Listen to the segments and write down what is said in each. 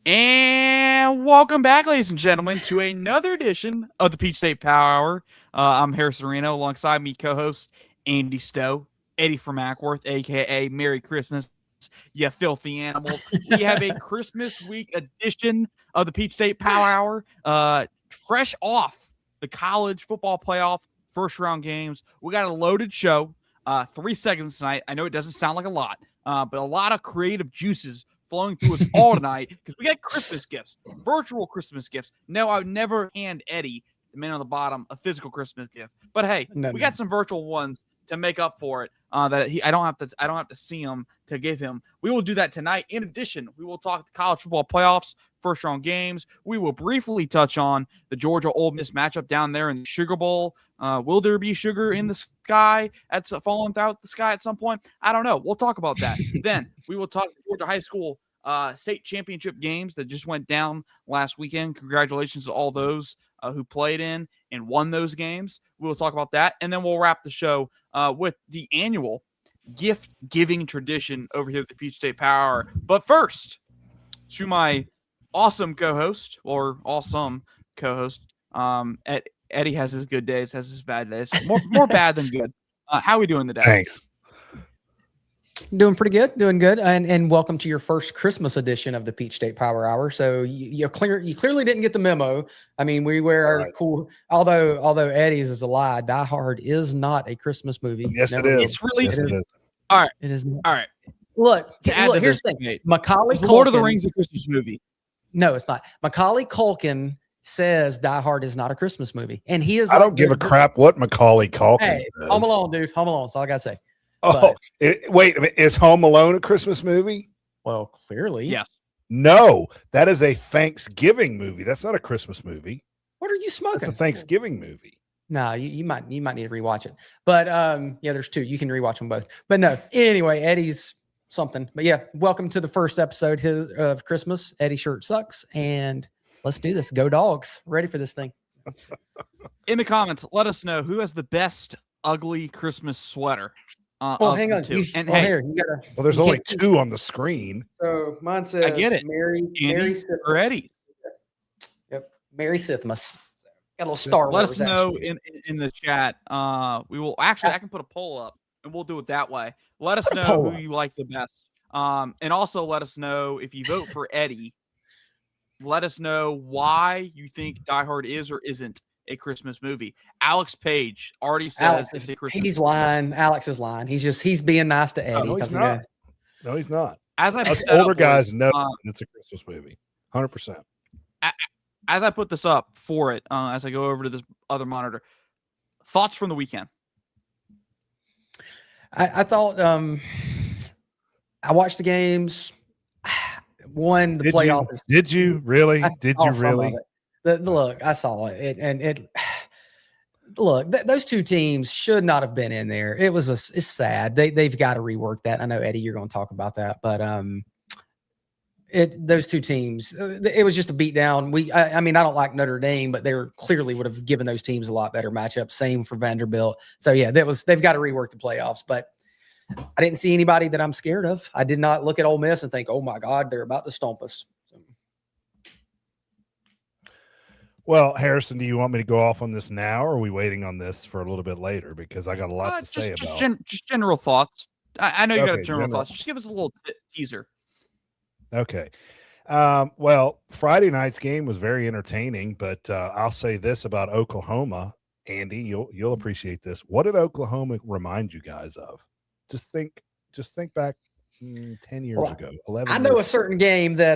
And welcome back, ladies and gentlemen, to another edition of the Peach State Power Hour. I'm Harrison Reno, alongside me, co-host Andy Stowe, Eddie from Acworth, aka Merry Christmas, you filthy animals. We have a Christmas week edition of the Peach State Power Hour, fresh off the college football playoff first round games. We got a loaded show. 3 seconds tonight. I know it doesn't sound like a lot, but a lot of creative juices flowing through us all tonight because we got Christmas gifts, virtual Christmas gifts. No, I would never hand Eddie, the man on the bottom, a physical Christmas gift. But hey, we got some virtual ones to make up for it. I don't have to see him to give him. We will do that tonight. In addition, we will talk the college football playoffs, first round games. We will briefly touch on the Georgia Ole Miss matchup down there in the Sugar Bowl. Will there be sugar in the sky falling out the sky at some point? I don't know. We'll talk about that. Then we will talk Georgia high school state championship games that just went down last weekend. Congratulations to all those who played in and won those games. We will talk about that, and then we'll wrap the show with the annual gift giving tradition over here at the Peach State Power. But first, to my awesome co-host or awesome co-host, Eddie has his good days, has his bad days. More bad than good. How are we doing today? Thanks. Doing pretty good, and welcome to your first Christmas edition of the Peach State Power Hour. So you clearly didn't get the memo. I mean, we wear our cool. Although Eddie's is a lie. Die Hard is not a Christmas movie. Yes, it is. It's really yes, it is. All right. It is. All right. Look, here's the thing. Macaulay Culkin. Lord of the Rings a Christmas movie? No, it's not. Macaulay Culkin says Die Hard is not a Christmas movie, and he is. I don't give a crap what Macaulay Culkin says. Home Alone, dude. Home Alone. That's all I gotta say. Oh, wait a minute. Is Home Alone a Christmas movie? Well, clearly. Yes. No, that is a Thanksgiving movie. That's not a Christmas movie. What are you smoking? It's a Thanksgiving movie. No, you might need to rewatch it. But yeah, there's two. You can rewatch them both. But no, anyway, Eddie's something. But yeah, welcome to the first episode of Christmas. Eddie shirt sucks, and let's do this. Go Dogs! Ready for this thing? In the comments, let us know who has the best ugly Christmas sweater. Well, hang on. Hey, well, there's only two on the screen. So mine says, I get it. Mary Sithmas. Or Eddie. Yep, Mary Sithmas. Got a little Star Wars. Let us know in the chat. We will actually. I can put a poll up, and we'll do it that way. Let us know who you like the best. And also let us know if you vote for Eddie. Let us know why you think Die Hard is or isn't a Christmas movie. Alex Page already says it's a Christmas movie. Lying. Alex is lying. He's being nice to Eddie. No, he's not. No, he's not. As I Us older guys know it's a Christmas movie. 100%. As I put this up for it, as I go over to this other monitor, thoughts from the weekend? I thought I watched the games. Won the playoffs. Did you really? Did you really? Look, I saw it, and look. Those two teams should not have been in there. It's sad. They've got to rework that. I know, Eddie, you're going to talk about that, but those two teams, it was just a beatdown. I mean, I don't like Notre Dame, but they clearly would have given those teams a lot better matchup. Same for Vanderbilt. So yeah, they've got to rework the playoffs, but. I didn't see anybody that I'm scared of. I did not look at Ole Miss and think, oh, my God, they're about to stomp us. So. Well, Harrison, do you want me to go off on this now, or are we waiting on this for a little bit later? Because I got a lot to say about just general thoughts. I know you got general thoughts. Just give us a little teaser. Okay. Well, Friday night's game was very entertaining, but I'll say this about Oklahoma. Andy, you'll appreciate this. What did Oklahoma remind you guys of? Just think back 10 years ago, 11 I know a certain game that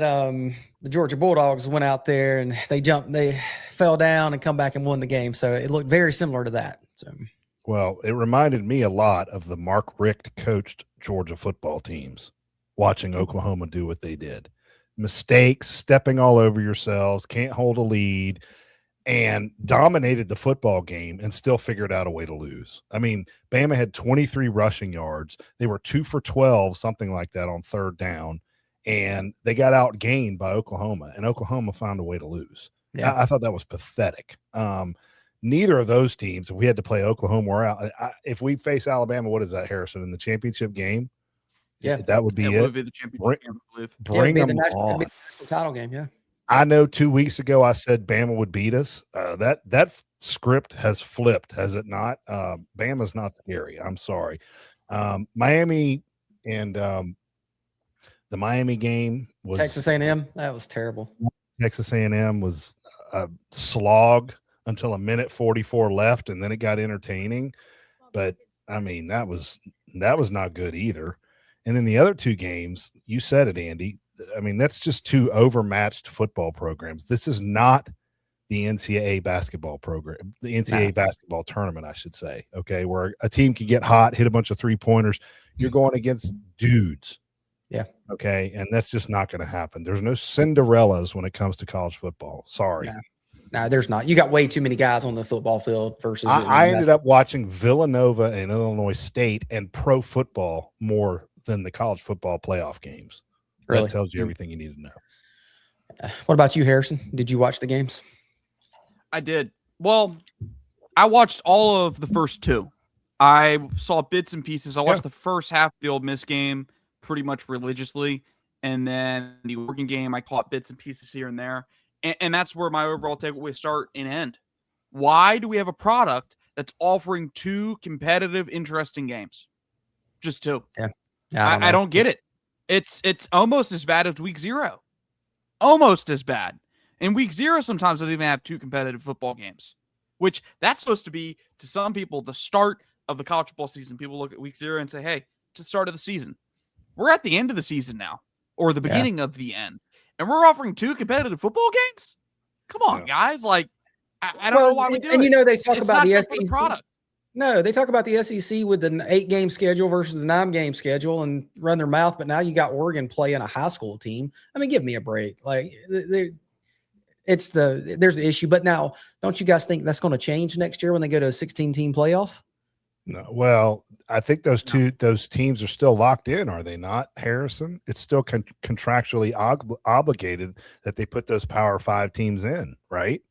the Georgia Bulldogs went out there and they fell down and come back and won the game. So it looked very similar to that. So, well, it reminded me a lot of the Mark Richt coached Georgia football teams, watching Oklahoma do what they did. Mistakes, stepping all over yourselves, can't hold a lead, and dominated the football game and still figured out a way to lose. I mean, Bama had 23 rushing yards. They were 2 for 12, something like that on third down, and they got outgained by Oklahoma, and Oklahoma found a way to lose. Yeah. I thought that was pathetic. Neither of those teams, if we had to play Oklahoma or if we face Alabama, what is that, Harrison, in the championship game? Yeah. That would be It it. would be the championship game, I believe. Yeah, it'd Bring be them it'd be on. the national title game. Yeah. I know 2 weeks ago I said Bama would beat us. That script has flipped, has it not? Bama's not scary. I'm sorry. Miami and the Miami game was Texas A&M. That was terrible. Texas A&M was a slog until a minute 44 left, and then it got entertaining. But I mean, that was not good either. And then the other 2 games, you said it, Andy. I mean, that's just 2 overmatched football programs. This is not the NCAA basketball program, the NCAA basketball tournament, I should say. Okay, where a team can get hot, hit a bunch of 3-pointers. You're going against dudes. Yeah. Okay, and that's just not going to happen. There's no Cinderellas when it comes to college football. Sorry. No, there's not. You got way too many guys on the football field versus. I ended up watching Villanova and Illinois State and pro football more than the college football playoff games. Really? That tells you everything you need to know. What about you, Harrison? Did you watch the games? I did. Well, I watched all of the first 2. I saw bits and pieces. I watched the first half of the Ole Miss game pretty much religiously, and then the Oregon game, I caught bits and pieces here and there. And that's where my overall takeaway start and end. Why do we have a product that's offering 2 competitive, interesting games? Just 2. Yeah. I don't get it. It's almost as bad as week 0. Almost as bad. And week 0 sometimes doesn't even have 2 competitive football games, which that's supposed to be, to some people, the start of the college football season. People look at week 0 and say, hey, it's the start of the season. We're at the end of the season now, or the beginning of the end. And we're offering 2 competitive football games? Come on, guys. Like, I don't know why we do it. And you know, they talk about the SEC SEC. product. No, they talk about the SEC with the 8-game schedule versus the 9-game schedule and run their mouth. But now you got Oregon playing a high school team. I mean, give me a break. Like, there's the issue. But now, don't you guys think that's going to change next year when they go to a 16-team playoff? No, well, I think those teams are still locked in, are they not, Harrison? It's still contractually obligated that they put those Power 5 teams in, right?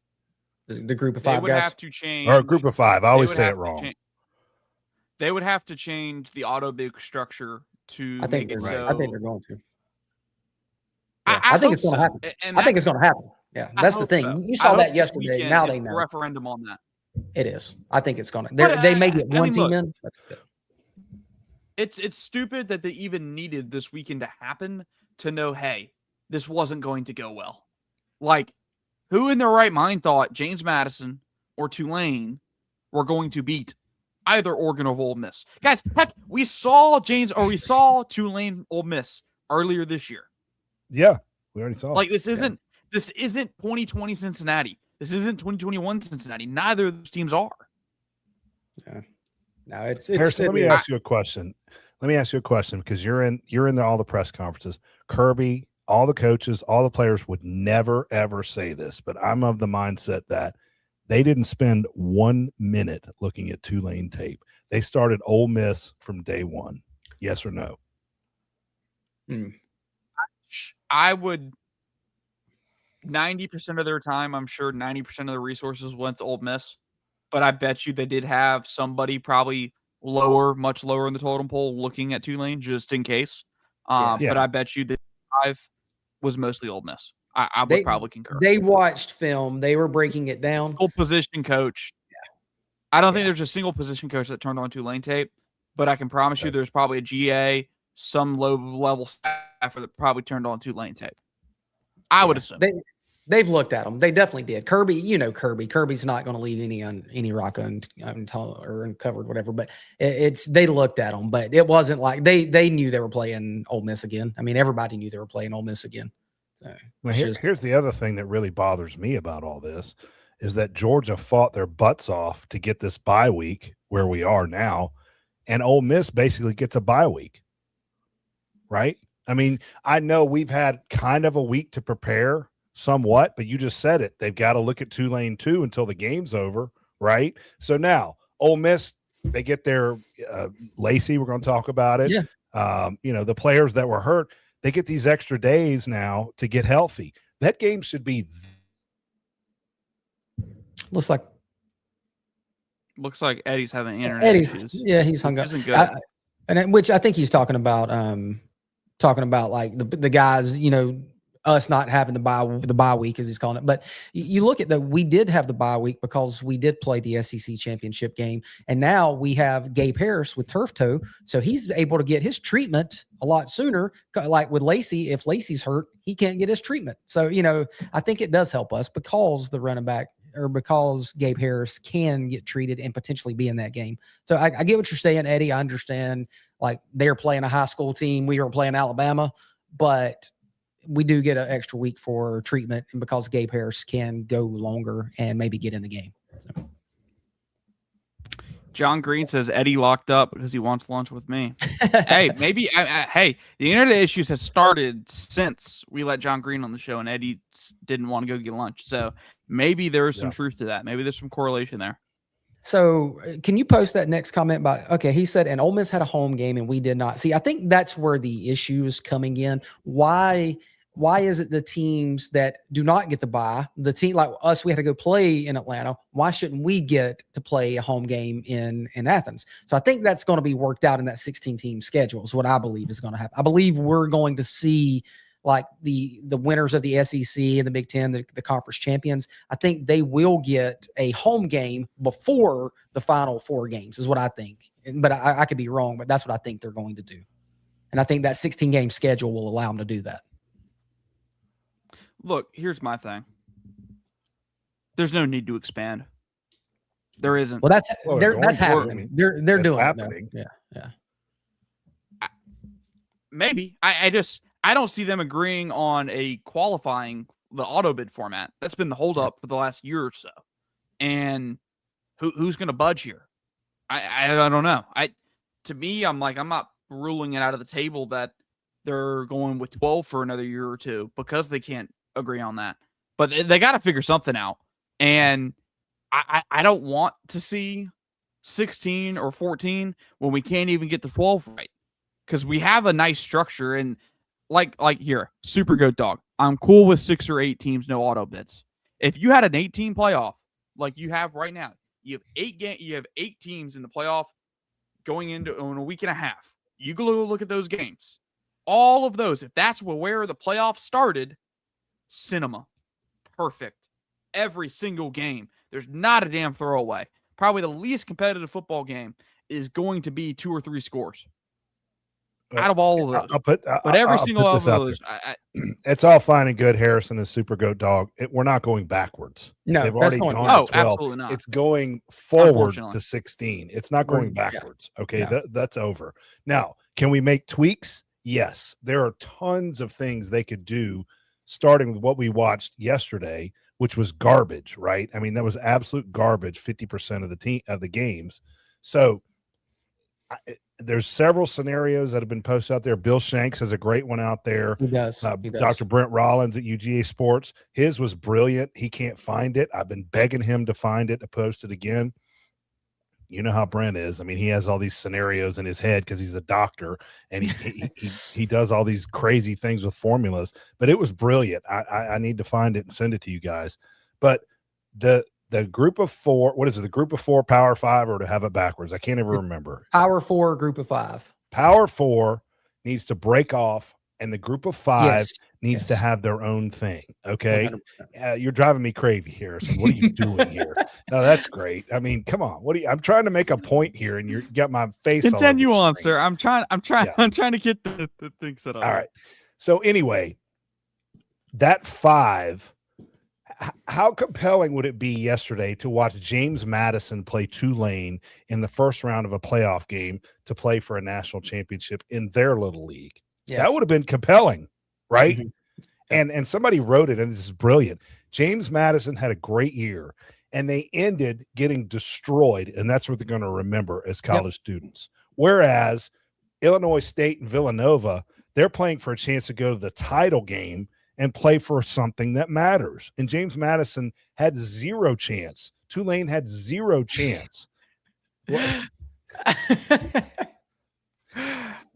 The group of 5 They would guys, have to change, or a group of 5. I always say it wrong. They would have to change the auto bid structure to make it so. I think they're going to. Yeah, I think it's going to happen. I think it's going to happen. Yeah, that's the thing. So. You saw that yesterday. Now they know. Referendum on that. It is. I think it's going to. They may get one team in. It's stupid that they even needed this weekend to happen to know, hey, this wasn't going to go well. Like, who in their right mind thought James Madison or Tulane were going to beat either Oregon or Ole Miss? Guys, heck, we saw Tulane Ole Miss earlier this year. Yeah, we already saw. Like, this isn't 2020 Cincinnati. This isn't 2021 Cincinnati. Neither of those teams are. Yeah. No, it's Harrison, let me ask you a question. Because you're in all the press conferences. Kirby, all the coaches, all the players would never ever say this, but I'm of the mindset that they didn't spend 1 minute looking at Tulane tape. They started Ole Miss from day one. Yes or no? I would. 90% of their time, I'm sure 90% of the resources went to Ole Miss, but I bet you they did have somebody probably much lower in the totem pole looking at Tulane just in case. But I bet you the 5 was mostly Ole Miss. I would probably concur. They watched film. They were breaking it down. Single position coach. Yeah. I don't think there's a single position coach that turned on Tulane tape, but I can promise you there's probably a GA, some low-level staffer that probably turned on Tulane tape. I would assume. They've looked at them. They definitely did. Kirby, you know Kirby. Kirby's not going to leave any rock uncovered, whatever. But they looked at them, but it wasn't like they knew they were playing Ole Miss again. I mean, everybody knew they were playing Ole Miss again. So here's the other thing that really bothers me about all this is that Georgia fought their butts off to get this bye week where we are now, and Ole Miss basically gets a bye week, right? I mean, I know we've had kind of a week to prepare somewhat, but you just said it. They've got to look at Tulane too until the game's over, right? So now Ole Miss, they get their Lacey. We're going to talk about it. Yeah. The players that were hurt, they get these extra days now to get healthy. That game should be. Looks like Eddie's having internet issues. Yeah, he's hung up. Isn't good. which I think he's talking about like the guys, us not having the bye week, as he's calling it. But you look at we did have the bye week because we did play the SEC championship game, and now we have Gabe Harris with turf toe, so he's able to get his treatment a lot sooner. Like with Lacey, if Lacey's hurt, he can't get his treatment. So I think it does help us because the running back, or because Gabe Harris can get treated and potentially be in that game. So I get what you're saying, Eddie. I understand, like, they're playing a high school team, we were playing Alabama, but we do get an extra week for treatment, and because Gabe Harris can go longer and maybe get in the game. So. John Green says Eddie locked up because he wants lunch with me. Hey, maybe hey, the internet issues has started since we let John Green on the show, and Eddie didn't want to go get lunch. So maybe there is some truth to that. Maybe there's some correlation there. So can you post that next comment okay, he said, and Ole Miss had a home game and we did not. See, I think that's where the issue is coming in. Why is it the teams that do not get the bye, the team like us, we had to go play in Atlanta, why shouldn't we get to play a home game in Athens? So I think that's going to be worked out in that 16-team schedule is what I believe is going to happen. I believe we're going to see like the winners of the SEC and the Big Ten, the conference champions. I think they will get a home game before the final 4 games is what I think. But I could be wrong, but that's what I think they're going to do. And I think that 16-game schedule will allow them to do that. Look, here's my thing. There's no need to expand. There isn't. Well, that's happening. They're doing happening. It. Yeah. Maybe. I don't see them agreeing on a qualifying the auto bid format. That's been the holdup for the last year or so. And who's going to budge here? I don't know. To me, I'm not ruling it out of the table that they're going with 12 for another year or two because they can't agree on that. But they got to figure something out. And I don't want to see 16 or 14 when we can't even get the 12 right. Because we have a nice structure. And like here, Super Goat Dog, I'm cool with 6 or 8 teams, no auto bids. If you had an 18 playoff like you have right now, you have 8 teams in the playoff going into in a week and a half. You go look at those games. All of those, if that's where the playoffs started, cinema. Perfect. Every single game. There's not a damn throwaway. Probably the least competitive football game is going to be 2 or 3 scores. Out of all of those. But every single one of those. It's all fine and good, Harrison is Super Goat Dog. We're not going backwards. No, they've already gone to 12. Absolutely not. It's going forward to 16. It's not going backwards. Yeah. Okay, yeah. That's over. Now, can we make tweaks? Yes. There are tons of things they could do, starting with what we watched yesterday, which was garbage, right? I mean, that was absolute garbage, 50% of the games. So there's several scenarios that have been posted out there. Bill Shanks has a great one out there. He does. Dr. Brent Rollins at UGA Sports. His was brilliant. He can't find it. I've been begging him to find it, to post it again. You know how Brent is. I mean, he has all these scenarios in his head because he's a doctor, and he does all these crazy things with formulas. But it was brilliant. I need to find it and send it to you guys. But the group of 4, what is it? The group of 4 Power 5, or to have it backwards? I can't ever remember. Power 4, group of 5. Power 4 needs to break off, and the group of 5 needs to have their own thing. Okay. You're driving me crazy, Harrison. What are you doing here? No, that's great. I mean, come on. I'm trying to make a point here, and you got my face. Continue on, sir. I'm trying to get the thing set up. All right. So anyway, that 5, how compelling would it be yesterday to watch James Madison play Tulane in the first round of a playoff game to play for a national championship in their little league? Yeah. That would have been compelling, right? Mm-hmm. And somebody wrote it, and this is brilliant. James Madison had a great year, and they ended getting destroyed, and that's what they're going to remember as college students. Whereas Illinois State and Villanova, they're playing for a chance to go to the title game and play for something that matters. And James Madison had 0 chance. Tulane had 0 chance.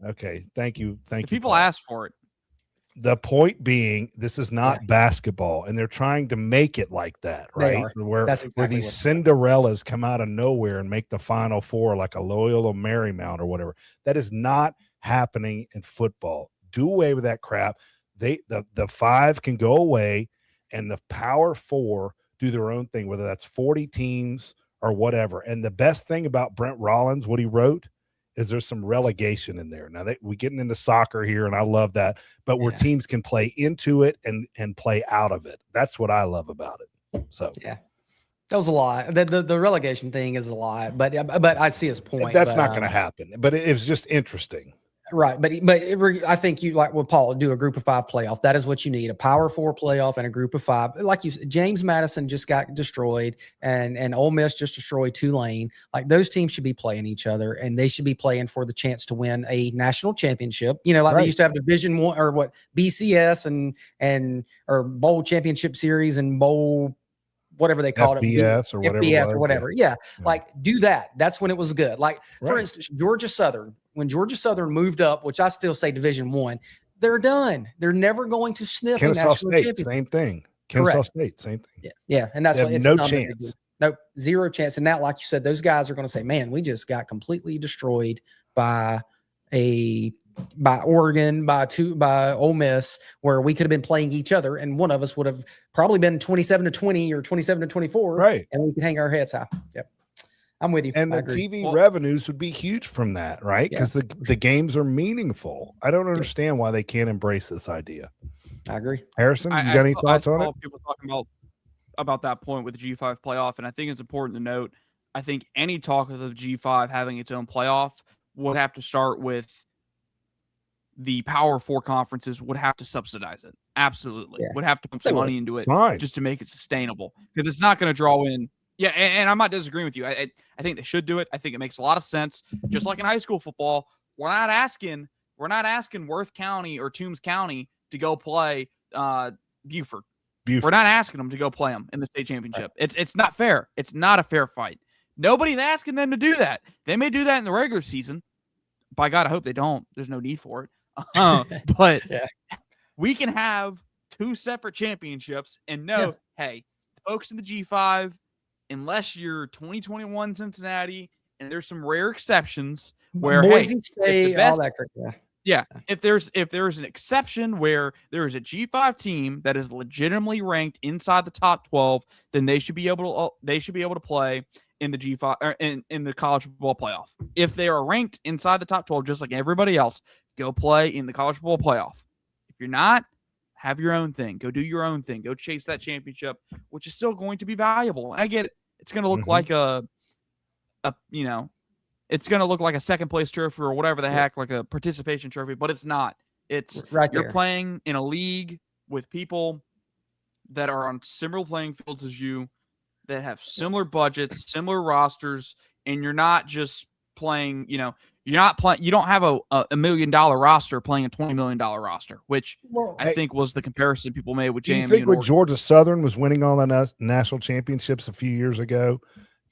Okay, thank you. People asked for it. The point being, this is not basketball, and they're trying to make it like that, They right? are. Where That's exactly these what Cinderellas come out of nowhere and make the Final Four like a Loyola Marymount or whatever. That is not happening in football. Do away with that crap. The 5 can go away, and the Power 4 do their own thing, whether that's 40 teams or whatever. And the best thing about Brent Rollins, what he wrote, is there's some relegation in there. Now we're getting into soccer here, and I love that, but where teams can play into it and play out of it. That's what I love about it. So that was a lot. The relegation thing is a lot, but I see his point. That's not going to happen. But it was just interesting. Right. But I think you, like with Paul, do a group of 5 playoff. That is what you need, a Power 4 playoff and a group of 5. Like you said, James Madison just got destroyed, and Ole Miss just destroyed Tulane. Like, those teams should be playing each other, and they should be playing for the chance to win a national championship. You know, like they used to have Division 1 or what, BCS and or Bowl Championship Series and Bowl whatever they called FBS it, or whatever FBS or whatever. Yeah. Like, do that. That's when it was good. Like, for instance, Georgia Southern, when Georgia Southern moved up, which I still say Division 1, they're done. They're never going to sniff Kennesaw a national State, championship. same thing. Kennesaw State, same thing. Yeah. And that's what it's no chance. Nope, zero chance. And now, like you said, those guys are going to say, man, we just got completely destroyed by Oregon, by Ole Miss, where we could have been playing each other, and one of us would have probably been 27-20 or 27-24, right? And we could hang our heads high. Yep, I'm with you. And the TV revenues would be huge from that, right? Because the games are meaningful. I don't understand why they can't embrace this idea. I agree. Harrison, you got any thoughts on it? People talking about that point with the G5 playoff, and I think it's important to note. I think any talk of the G5 having its own playoff would have to start with the Power 4 conferences would have to subsidize it. Absolutely. Would have to pump some money into it just to make it sustainable, because it's not going to draw in. Yeah, and I'm not disagreeing with you. I think they should do it. I think it makes a lot of sense. Just like in high school football, we're not asking Worth County or Toombs County to go play Buford. We're not asking them to go play them in the state championship. It's not fair. It's not a fair fight. Nobody's asking them to do that. They may do that in the regular season. By God, I hope they don't. There's no need for it. But we can have 2 separate championships and know, hey, the folks in the G5, unless you're 2021 Cincinnati, and there's some rare exceptions where Boise State, all that crap. If there's an exception where there is a G5 team that is legitimately ranked inside the top 12, then they should be able to play in the G5 or in the college football playoff. If they are ranked inside the top 12, just like everybody else, go play in the college football playoff. If you're not, have your own thing. Go do your own thing. Go chase that championship, which is still going to be valuable. And I get it. It's going to look like it's going to look like a second place trophy or whatever the heck, like a participation trophy, but it's not. It's you're playing in a league with people that are on similar playing fields as you, that have similar budgets, similar rosters, and you're not just playing, you don't have a $1 million roster playing a $20 million roster, which I think was the comparison people made with JMU. Do you think when Georgia Southern was winning all the national championships a few years ago,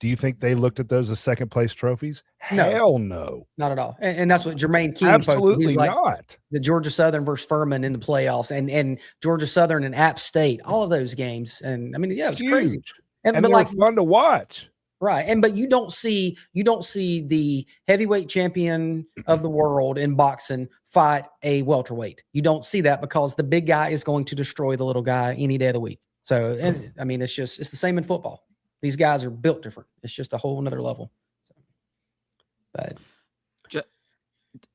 do you think they looked at those as second place trophies? Hell no. Not at all. And that's what Jermaine King absolutely not. The Georgia Southern versus Furman in the playoffs, and Georgia Southern and App State, all of those games. And I mean, it was crazy. And but like fun to watch. Right. But you don't see the heavyweight champion of the world in boxing fight a welterweight. You don't see that because the big guy is going to destroy the little guy any day of the week. So, and I mean, it's the same in football. These guys are built different. It's just a whole nother level. But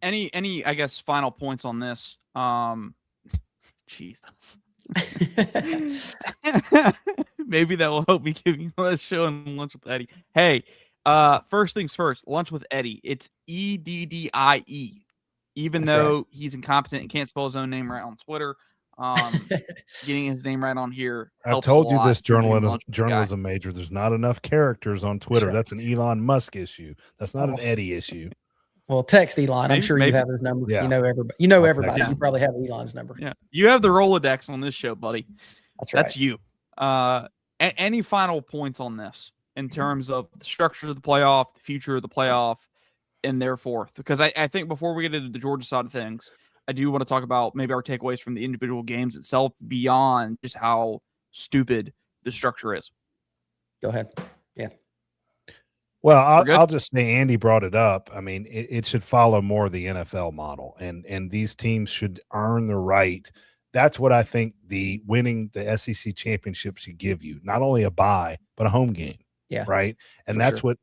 any, I guess, final points on this? Jesus. Maybe that will help me give you a show and lunch with Eddie. Hey, first things first, lunch with Eddie. It's EDDIE. Even though he's incompetent and can't spell his own name right on Twitter, getting his name right on here. I've told you this, journalism major. There's not enough characters on Twitter. That's an Elon Musk issue. That's not an Eddie issue. Well, text Elon. I'm sure you have his number. Yeah. You know everybody. Yeah. You probably have Elon's number. Yeah. You have the Rolodex on this show, buddy. That's you. Any final points on this in terms of the structure of the playoff, the future of the playoff, and therefore? Because I think before we get into the Georgia side of things, I do want to talk about maybe our takeaways from the individual games itself beyond just how stupid the structure is. Go ahead. Yeah. Well, We're good? I'll just say Andy brought it up. I mean, it should follow more the NFL model, and these teams should earn the right. That's what I think the winning the SEC championship should give you, not only a bye, but a home game. Yeah. Right. And For that's sure. what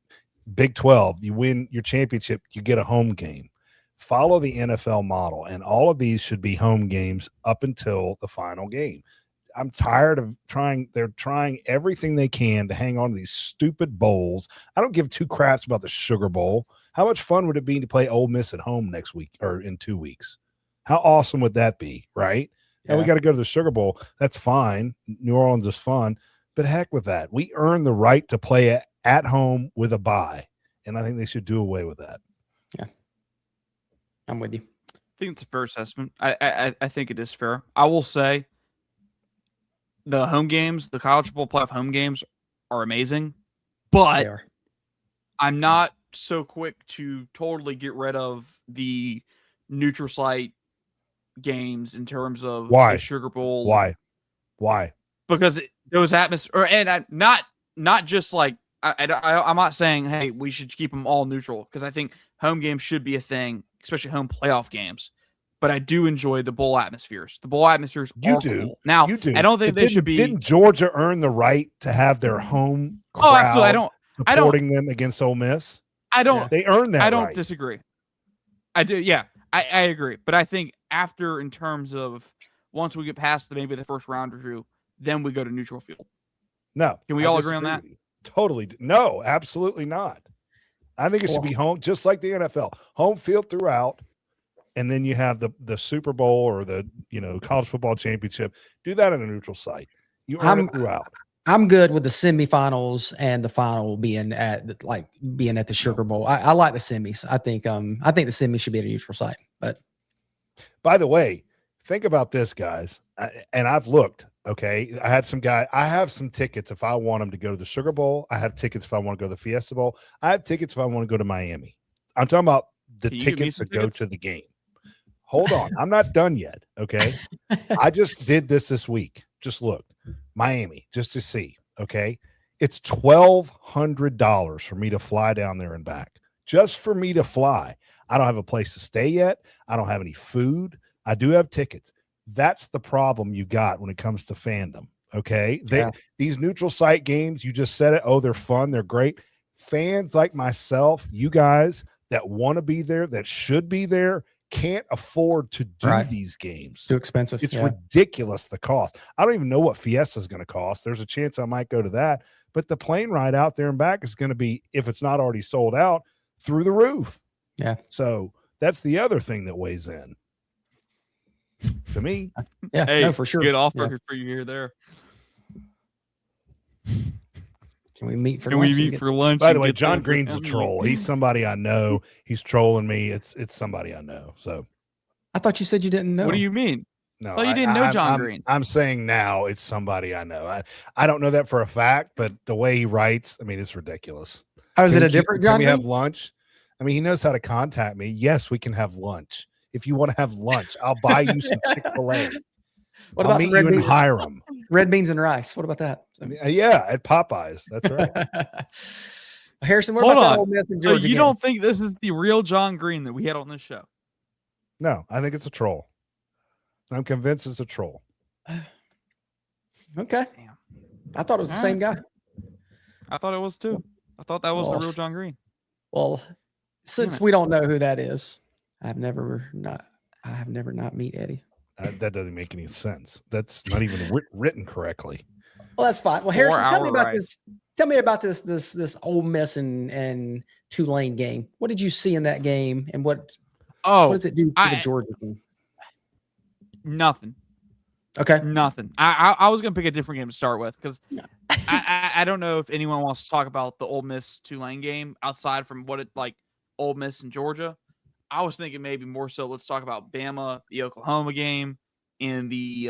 Big 12, you win your championship, you get a home game. Follow the NFL model, and all of these should be home games up until the final game. I'm tired of they're trying everything they can to hang on to these stupid bowls. I don't give two craps about the Sugar Bowl. How much fun would it be to play Ole Miss at home next week or in 2 weeks? How awesome would that be, right? Yeah. And we got to go to the Sugar Bowl. That's fine. New Orleans is fun, but heck with that. We earn the right to play at home with a bye, and I think they should do away with that. Yeah. I'm with you. I think it's a fair assessment. I think it is fair. I will say the home games, the college football playoff home games are amazing, but They are. I'm not so quick to totally get rid of the neutral site games in terms of Why? the Sugar Bowl. Why? Because those atmosphere, and not just like I'm not saying hey we should keep them all neutral, because I think home games should be a thing, especially home playoff games. But I do enjoy the bowl atmospheres. The bowl atmospheres You are do. cool. Now, You do. I don't think But they should be. Didn't Georgia earn the right to have their home crowd Oh, absolutely. I don't supporting them against Ole Miss? They earned that. I don't right. disagree. I do. Yeah, I agree. But I think after, in terms of once we get past maybe the first round or two, then we go to neutral field. No. Can we I all agree on disagree that? with you. Totally. No, absolutely not. I think it should be home, just like the NFL, home field throughout. And then you have the Super Bowl or the college football championship. Do that in a neutral site. You earn it throughout. I'm good with the semifinals and the final being at the Sugar Bowl. I like the semis. I think the semis should be at a neutral site. But by the way, think about this, guys. And I've looked. Okay, I have some tickets if I want them to go to the Sugar Bowl. I have tickets if I want to go to the Fiesta Bowl. I have tickets if I want to go to Miami. I'm talking about the tickets to go to the game. Hold on. I'm not done yet. Okay. I just did this week. Just looked. Miami, just to see. Okay. It's $1,200 for me to fly down there and back. Just for me to fly. I don't have a place to stay yet. I don't have any food. I do have tickets. That's the problem you got when it comes to fandom. Okay. These neutral site games, you just said it. Oh, they're fun. They're great. Fans like myself, you guys that want to be there, that should be there, can't afford to do these games. Too expensive. It's ridiculous, the cost. I don't even know what Fiesta is going to cost. There's a chance I might go to that, but the plane ride out there and back is going to be, if it's not already sold out, through the roof. Yeah. So that's the other thing that weighs in to me. Yeah, hey, no, for sure. Good offer for you here there. Can we meet for Can lunch? we meet for lunch? By the way, John Green's a troll. He's somebody I know. He's trolling me. It's somebody I know. So I thought you said you didn't know. What do you mean? No, you didn't know John Green. I'm saying now it's somebody I know. I don't know that for a fact, but the way he writes, I mean, it's ridiculous. Oh, is it a different John Can we Green? have lunch? I mean, he knows how to contact me. Yes, we can have lunch. If you want to have lunch, I'll buy you some Chick-fil-A. What about I'll some meet you in beans? Hiram? Red beans and rice. What about that? Yeah, at Popeyes. That's right. Harrison, what Hold about on. that Ole Miss and So Georgia you game? don't think this is the real John Green that we had on this show? No, I think it's a troll. I'm convinced it's a troll. Okay. Damn. I thought it was the same guy. I thought it was too. I thought that was Oh. the real John Green. Well, since we don't know who that is, I have never not meet Eddie. That doesn't make any sense. That's not even written correctly. Well, that's fine. Well, Harrison, tell me about rice. this. Tell me about this Ole Miss and Tulane game. What did you see in that game, and what does it do for the Georgia team? Nothing. Okay. Nothing. I was gonna pick a different game to start with, because I don't know if anyone wants to talk about the Ole Miss Tulane game outside from what it like Ole Miss and Georgia. I was thinking maybe more so let's talk about Bama, the Oklahoma game, and the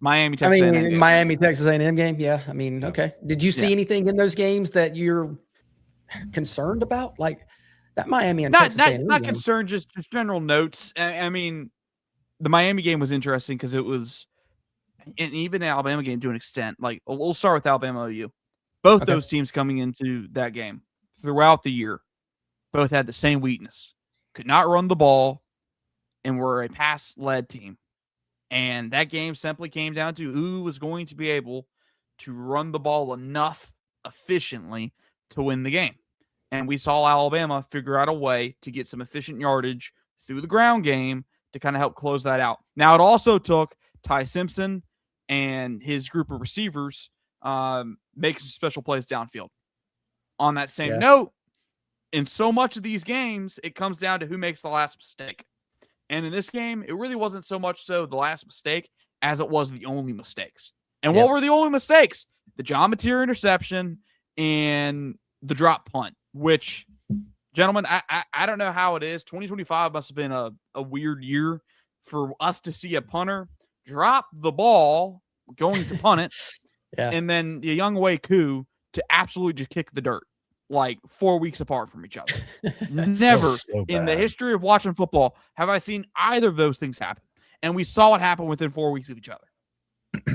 Miami, Texas A&M game. Miami, Texas A&M game. Yeah. I mean, okay. Did you see anything in those games that you're concerned about? Like, That Miami and not Texas A&M not game. concerned, just general notes. I mean, the Miami game was interesting because it was, and even the Alabama game to an extent. Like, we'll start with Alabama OU. Both Okay. those teams coming into that game throughout the year, both had the same weakness: could not run the ball, and were a pass-led team. And that game simply came down to who was going to be able to run the ball enough efficiently to win the game. And we saw Alabama figure out a way to get some efficient yardage through the ground game to kind of help close that out. Now, it also took Ty Simpson and his group of receivers making some special plays downfield. On that same note, in so much of these games, it comes down to who makes the last mistake. And in this game, it really wasn't so much so the last mistake as it was the only mistakes. And what were the only mistakes? The John Mateer interception and the drop punt, which, gentlemen, I don't know how it is. 2025 must have been a weird year for us to see a punter drop the ball going to punt it, and then the Young Wei Koo to absolutely just kick the dirt, like 4 weeks apart from each other. Never in the history of watching football have I seen either of those things happen. And we saw it happen within 4 weeks of each other.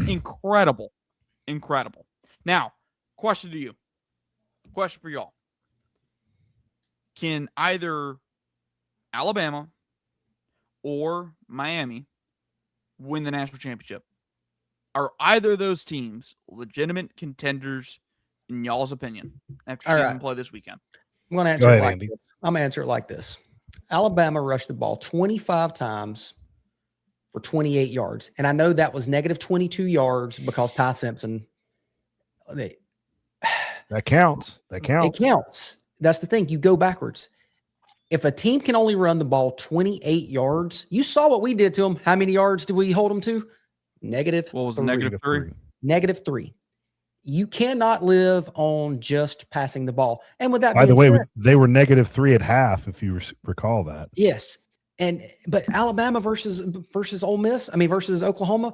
Incredible. Incredible. Now, question to you. Question for y'all. Can either Alabama or Miami win the national championship? Are either of those teams legitimate contenders in y'all's opinion after seeing them play this weekend? I'm going to answer it like this. I'm going to answer it like this. Alabama rushed the ball 25 times for 28 yards. And I know that was negative 22 yards because Ty Simpson. That counts. That counts. It counts. That's the thing. You go backwards. If a team can only run the ball 28 yards, you saw what we did to them. How many yards did we hold them to? Negative. What was the negative 3? Negative 3. You cannot live on just passing the ball. And with that by being the way, said, they were negative 3 at half, if you recall that. Yes. But Alabama versus Ole Miss, versus Oklahoma,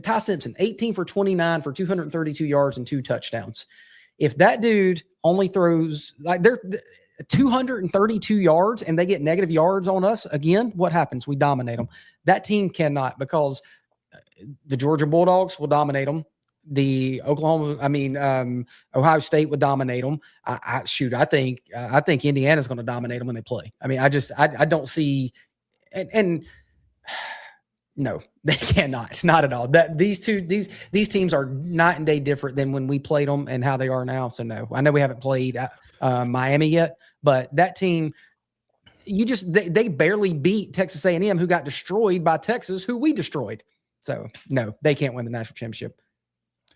Ty Simpson, 18 for 29 for 232 yards and 2 touchdowns. If that dude only throws like they're 232 yards and they get negative yards on us again, what happens? We dominate them. That team cannot, because the Georgia Bulldogs will dominate them. The Ohio State would dominate them. I think Indiana's going to dominate them when they play. I don't see, and no, they cannot. Not at all. That these teams are night and day different than when we played them and how they are now. So no, I know we haven't played Miami yet, but that team, they barely beat Texas A&M, who got destroyed by Texas, who we destroyed. So no, they can't win the national championship.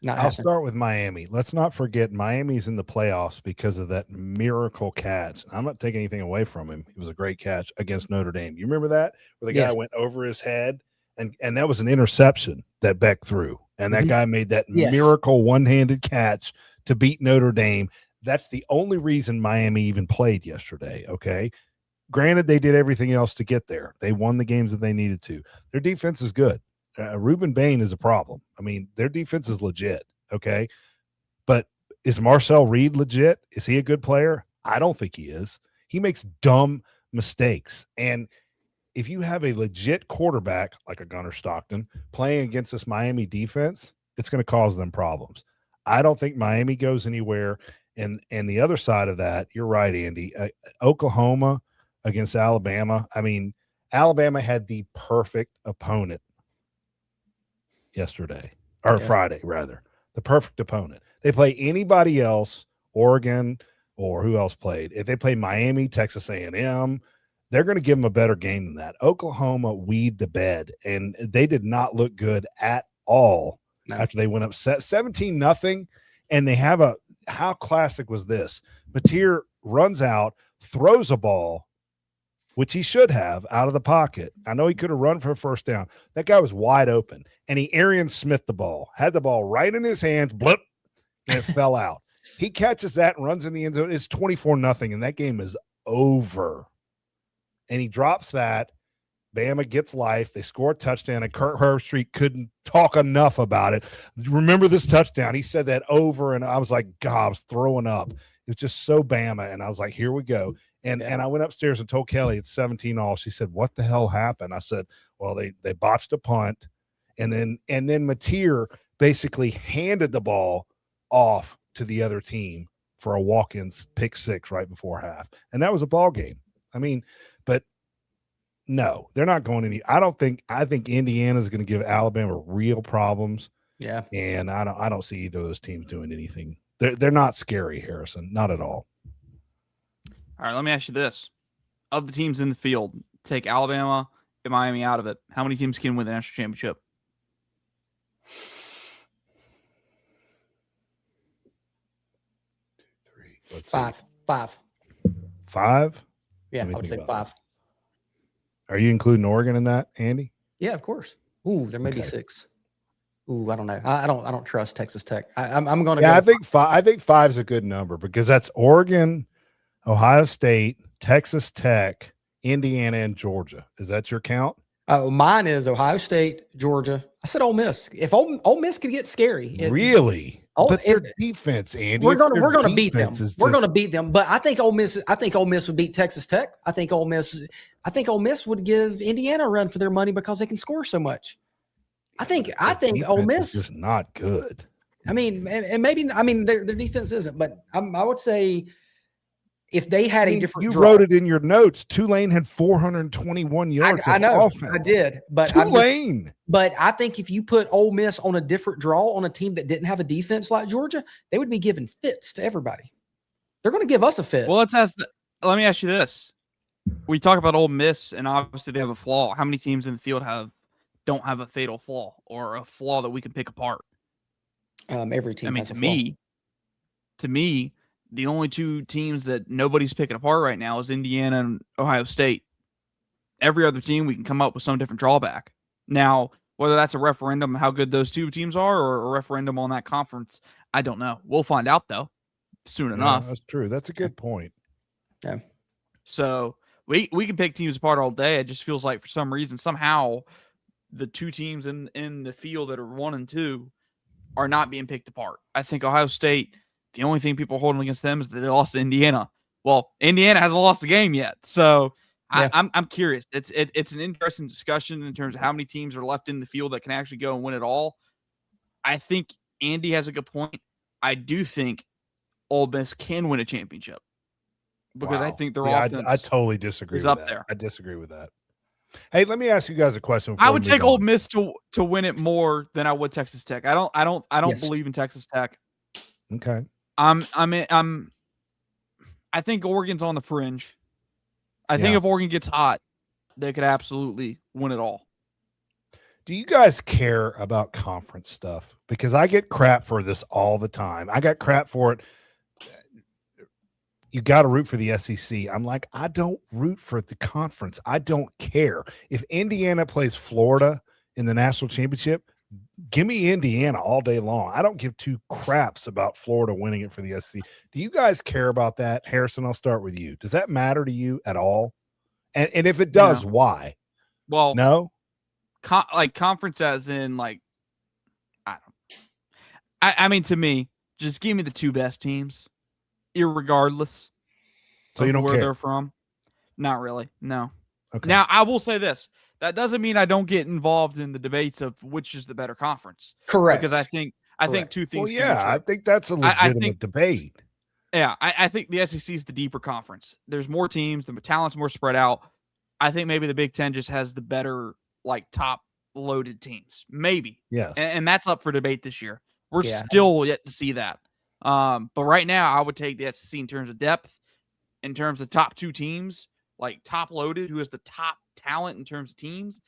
I'll start with Miami. Let's not forget Miami's in the playoffs because of that miracle catch. I'm not taking anything away from him. It was a great catch against Notre Dame. You remember that? Where the guy went over his head, and that was an interception that Beck threw. And that guy made that miracle one-handed catch to beat Notre Dame. That's the only reason Miami even played yesterday, okay? Granted, they did everything else to get there. They won the games that they needed to. Their defense is good. Reuben Bain is a problem. Their defense is legit, okay? But is Marcel Reed legit? Is he a good player? I don't think he is. He makes dumb mistakes. And if you have a legit quarterback like a Gunnar Stockton playing against this Miami defense, it's going to cause them problems. I don't think Miami goes anywhere. And the other side of that, you're right, Andy. Oklahoma against Alabama. Alabama had the perfect opponent yesterday, or Friday rather, the perfect opponent. They play anybody else, Oregon or who else played. If they play Miami, Texas A&M, they're going to give them a better game than that. Oklahoma weed the bed, and they did not look good at all after they went up 17-0. And they have how classic was this? Mateer runs out, throws a ball, which he should have, out of the pocket. I know he could have run for a first down. That guy was wide open, and he Arian Smith the ball, had the ball right in his hands, blip, and it fell out. He catches that and runs in the end zone. It's 24-0, and that game is over. And he drops that. Bama gets life. They score a touchdown, and Kirk Herbstreit couldn't talk enough about it. Remember this touchdown? He said that over, and I was like, God, I was throwing up. It's just so Bama. And I was like, here we go. And I went upstairs and told Kelly it's 17-all. She said, what the hell happened? I said, well, they botched a punt. And then Mateer basically handed the ball off to the other team for a walk-in pick six right before half. And that was a ball game. I mean, but no, they're not going any. I think Indiana's going to give Alabama real problems. Yeah. And I don't see either of those teams doing anything. They're not scary, Harrison. Not at all. All right, let me ask you this. Of the teams in the field, take Alabama and Miami out of it. How many teams can win the national championship? Let's Five. see. Five? Yeah, Let me I would think say about 5. Are you including Oregon in that, Andy? Yeah, of course. Ooh, there may be 6. Ooh, I don't know. I don't trust Texas Tech. I'm going to go. I think 5. I think 5 is a good number because that's Oregon, Ohio State, Texas Tech, Indiana, and Georgia. Is that your count? Mine is Ohio State, Georgia. I said Ole Miss. If Ole Miss could get scary, really? But their defense, Andy. We're gonna beat them. We're gonna just beat them. But I think Ole Miss would beat Texas Tech. I think Ole Miss would give Indiana a run for their money because they can score so much. I think Ole Miss is just not good. I mean, and maybe their defense isn't, but I would say if they had a different, you wrote it in your notes. Tulane had 421 yards. I know, offense. I did, but Tulane. But I think if you put Ole Miss on a different draw on a team that didn't have a defense like Georgia, they would be giving fits to everybody. They're going to give us a fit. Well, let me ask you this: we talk about Ole Miss, and obviously they have a flaw. How many teams in the field don't have a fatal flaw or a flaw that we can pick apart? Every team. I mean, has a flaw. to me, the only 2 teams that nobody's picking apart right now is Indiana and Ohio State. Every other team, we can come up with some different drawback. Now, whether that's a referendum how good those 2 teams are or a referendum on that conference, I don't know. We'll find out, though, soon enough. That's true. That's a good point. Yeah. So we can pick teams apart all day. It just feels like for some reason, somehow, the 2 teams in the field that are 1 and 2 are not being picked apart. I think Ohio State, the only thing people are holding against them is that they lost to Indiana. Well, Indiana hasn't lost a game yet. So yeah. I'm curious. It's an interesting discussion in terms of how many teams are left in the field that can actually go and win it all. I think Andy has a good point. I do think Ole Miss can win a championship because I think their offense I totally disagree is with up that. there. I disagree with that. Hey, let me ask you guys a question. I would take Ole Miss to win it more than I would Texas Tech. I don't Yes. believe in Texas Tech. Okay. I think Oregon's on the fringe. I think if Oregon gets hot, they could absolutely win it all. Do you guys care about conference stuff? Because I get crap for this all the time. I got crap for it. You got to root for the SEC. I'm like, I don't root for the conference. I don't care. If Indiana plays Florida in the national championship, give me Indiana all day long. I don't give 2 craps about Florida winning it for the SEC. Do you guys care about that? Harrison, I'll start with you. Does that matter to you at all? And if it does, why? Well, no? Conference as in I mean, to me, just give me the 2 best teams, irregardless of where care. they're from. Not really. No. Okay. Now, I will say this. That doesn't mean I don't get involved in the debates of which is the better conference. Correct. Because I think 2 things. Well, yeah, I think that's a legitimate debate. Yeah, I think the SEC is the deeper conference. There's more teams, the talent's more spread out. I think maybe the Big Ten just has the better, top loaded teams. Maybe. Yes. And that's up for debate this year. We're still yet to see that. But right now, I would take the SEC in terms of depth, in terms of top 2 teams, top loaded, who has the top talent in terms of teams.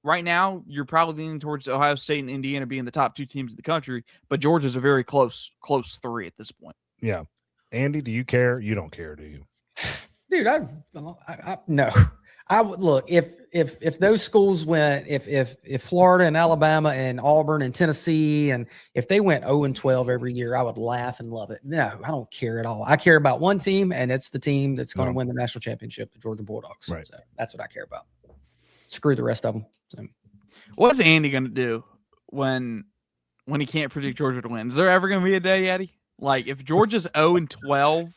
Right now, you're probably leaning towards Ohio State and Indiana being the top 2 teams in the country, but Georgia's a very close 3 at this point. Yeah. Andy, do you care? You don't care, do you? Dude, I no. I would look if those schools went, if Florida and Alabama and Auburn and Tennessee, and if they went 0-12 every year, I would laugh and love it. No, I don't care at all. I care about one team, and it's the team that's going to win the national championship, the Georgia Bulldogs. Right. So that's what I care about. Screw the rest of them. So. What's Andy going to do when he can't predict Georgia to win? Is there ever going to be a day, Eddie? If Georgia's 0-12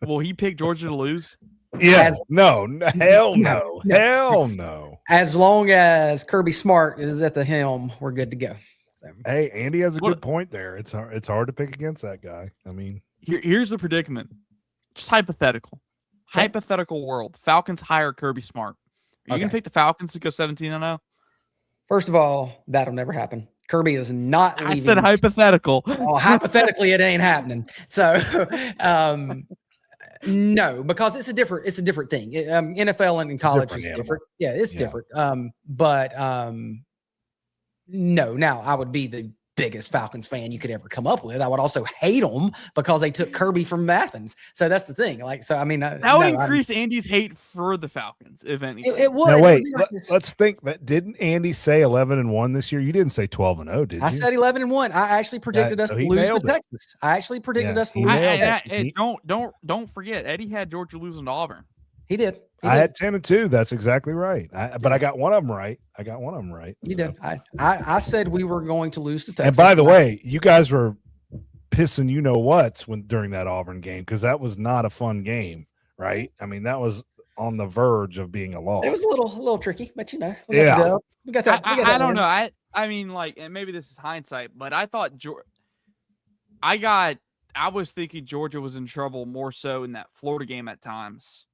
Will he pick Georgia to lose? Yeah, As- hell no, No. hell no. As long as Kirby Smart is at the helm, we're good to go. So, Hey, Andy has a What- good point there. It's hard to pick against that guy. I mean, Here's the predicament. Just hypothetical. Okay. Hypothetical world. Falcons hire Kirby Smart. Are you gonna Okay. pick the Falcons to go 17-0? first of all, that'll never happen. Kirby is not leaving. I said hypothetical. Oh, hypothetically, it ain't happening. So, no, because it's a different thing. NFL and in college different is animal. different. Yeah, it's Yeah. different. But no. Now, I would be the biggest Falcons fan you could ever come up with. I would also hate them because they took Kirby from Athens. So that's the thing. Like, so I mean, That would increase Andy's hate for the Falcons, if anything. It would. Now It wait, would be like this. let's think. But didn't Andy say 11-1 this year? You didn't say 12-0, did you? I said 11-1. I actually predicted us so to he lose to nailed it. Texas. I actually predicted Yeah, us to he lose to nailed Texas. it. Don't forget, Eddie had Georgia losing to Auburn. He did. He I did. had 10-2. That's exactly right. But I got one of them right. You did. I said we were going to lose to Texas. And by the way, you guys were pissing you know what's during that Auburn game, because that was not a fun game, right? I mean, that was on the verge of being a loss. it was a little tricky, but we got Yeah. we got that. I don't know. I mean, like, and maybe this is hindsight, but I thought I was thinking Georgia was in trouble more so in that Florida game at times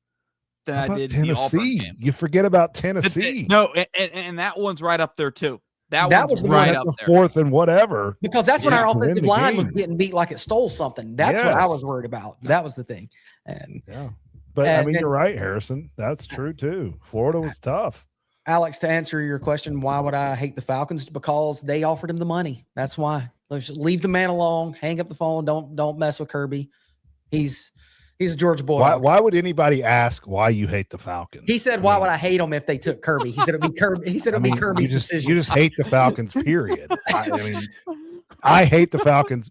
than How I about did in the Auburn Tennessee? game. You forget about Tennessee. No, and that one's right up there too. That That one's was the right one That's up a there. fourth and whatever. because that's when Yeah, our to win offensive the line was game. getting beat like it stole something. That's what I Yes. was worried about. That was the thing. And Yeah. But I And- mean, and- you're right, Harrison. That's true too. Florida was tough. Alex, to answer your question, why would I hate the Falcons? Because they offered him the money. That's why. Let's just leave the man alone. Hang up the phone. Don't mess with Kirby. He's a Georgia Bulldog. Why would anybody ask why you hate the Falcons? He said, "Why would I hate them if they took Kirby?" He said, "It'd be Kirby." He said, I "It'd mean, be Kirby's you just decision." hate the Falcons, period. I mean, I hate the Falcons.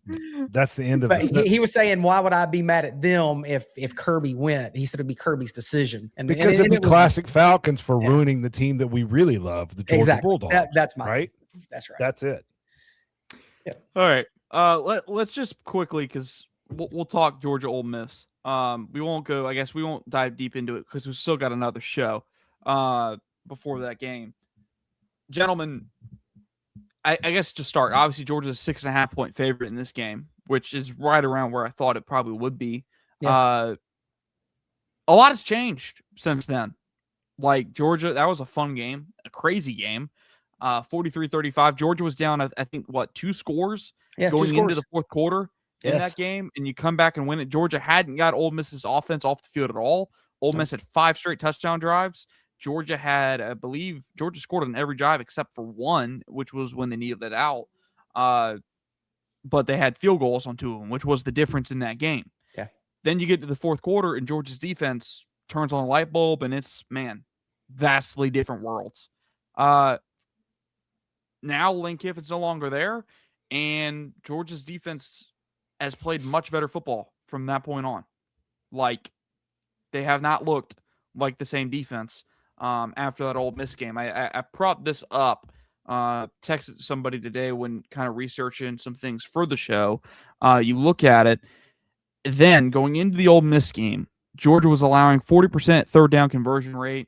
That's the end of But it. he was saying, "Why would I be mad at them if Kirby went?" He said, "It'd be Kirby's decision." And Because and of the it was- classic Falcons for Yeah. ruining the team that we really love, the Georgia Exactly. Bulldogs. That's my right. That's right. That's it. All right. Let's just quickly, because we'll talk Georgia Ole Miss. We won't go. I guess we won't dive deep into it because we still got another show before that game. Gentlemen, I guess to start, obviously Georgia's a 6.5-point favorite in this game, which is right around where I thought it probably would be. Yeah. A lot has changed since then. Like, Georgia, that was a fun game, a crazy game. 43-35. Georgia was down, I think, 2 scores Yeah, two going into scores. the fourth quarter in Yes. that game, and you come back and win it. Georgia hadn't got Ole Miss's offense off the field at all. Ole Miss had 5 straight touchdown drives. Georgia had, I believe, Georgia scored on every drive except for one, which was when they needed it out. But they had field goals on 2 of them, which was the difference in that game. Yeah. Then you get to the fourth quarter, and Georgia's defense turns on a light bulb, and it's, man, vastly different worlds. Now Lane Kiffin's no longer there, and Georgia's defense has played much better football from that point on. Like, they have not looked like the same defense after that Ole Miss game. I brought this up, texted somebody today when kind of researching some things for the show. You look at it, then going into the Ole Miss game, Georgia was allowing 40% third down conversion rate,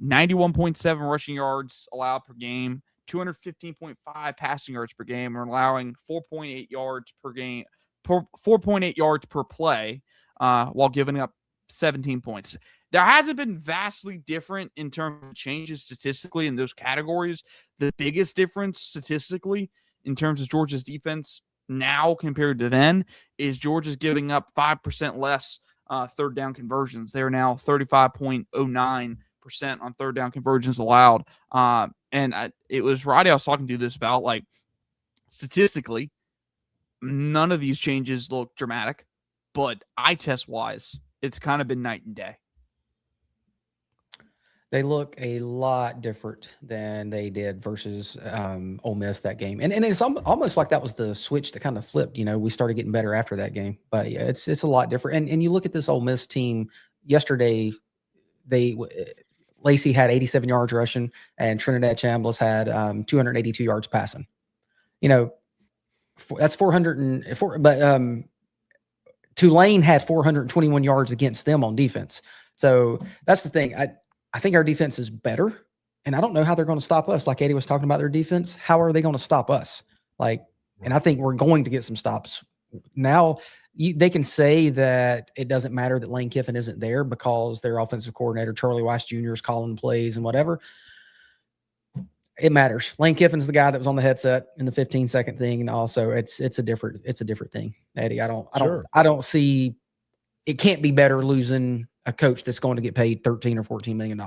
91.7 rushing yards allowed per game, 215.5 passing yards per game, and allowing 4.8 yards per game, 4.8 yards per play, while giving up 17 points. There hasn't been vastly different in terms of changes statistically in those categories. The biggest difference statistically in terms of Georgia's defense now compared to then is Georgia's giving up 5% less third down conversions. They're now 35.09% on third down conversions allowed. It was Roddy I was talking to this about, like, statistically, none of these changes look dramatic, but eye test wise, it's kind of been night and day. They look a lot different than they did versus Ole Miss that game, and it's almost like that was the switch that kind of flipped. You know, we started getting better after that game, but yeah, it's a lot different. And you look at this Ole Miss team yesterday. Lacey had 87 yards rushing, and Trinidad Chambliss had 282 yards passing. You know, that's 404. But Tulane had 421 yards against them on defense. So that's the thing. I think our defense is better, and I don't know how they're going to stop us. Like Eddie was talking about their defense. How are they going to stop us? And I think we're going to get some stops. Now they can say that it doesn't matter that Lane Kiffin isn't there because their offensive coordinator, Charlie Weiss Jr., is calling plays and whatever. It matters. Lane Kiffin's the guy that was on the headset in the 15-second thing. And also it's a different thing, Eddie. I don't see, it can't be better losing a coach that's going to get paid $13 or $14 million.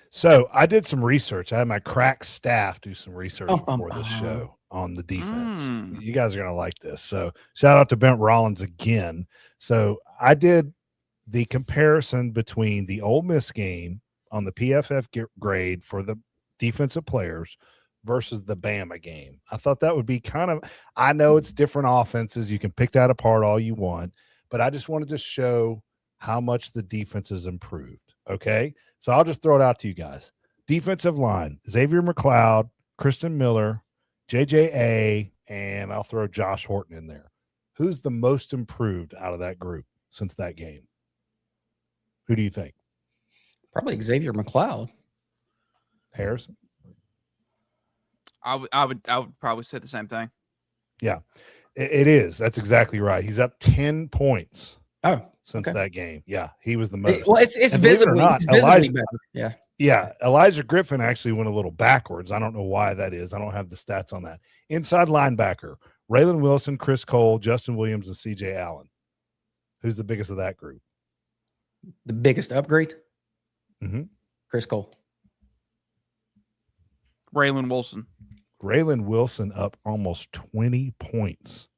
So I did some research. I had my crack staff do some research before this show on the defense. You guys are going to like this. So shout out to Bent Rollins again. So I did the comparison between the Ole Miss game on the PFF grade for the defensive players versus the Bama game. I thought that would be I know it's different offenses. You can pick that apart all you want, but I just wanted to show how much the defense has improved. Okay. So I'll just throw it out to you guys. Defensive line, Xavier McLeod, Kristen Miller, JJA, and I'll throw Josh Horton in there. Who's the most improved out of that group since that game? Who do you think? Probably Xavier McLeod. Harrison? I would probably say the same thing. Yeah, it is. That's exactly right. He's up 10 points. Since that game. Yeah, he was the most. Well, it's visibly, better. Yeah. Elijah Griffin actually went a little backwards. I don't know why that is. I don't have the stats on that. Inside linebacker, Raylan Wilson, Chris Cole, Justin Williams, and CJ Allen. Who's the biggest of that group? The biggest upgrade? Mm-hmm. Chris Cole. Raylan Wilson up almost 20 points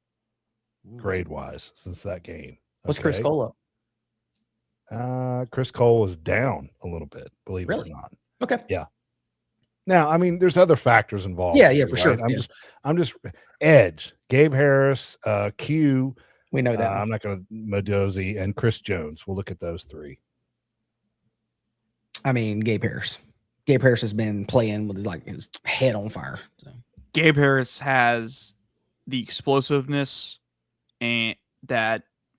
grade-wise since that game. What's Chris Cole up? Chris Cole was down a little bit, believe it or not. Okay. Yeah. Now, I mean, there's other factors involved. Yeah, for sure. I'm just edge. Gabe Harris, Q. We know that. I'm not going to Modozi and Chris Jones. We'll look at those three. I mean, Gabe Harris. Gabe Harris has been playing with his head on fire. So. Gabe Harris has the explosiveness and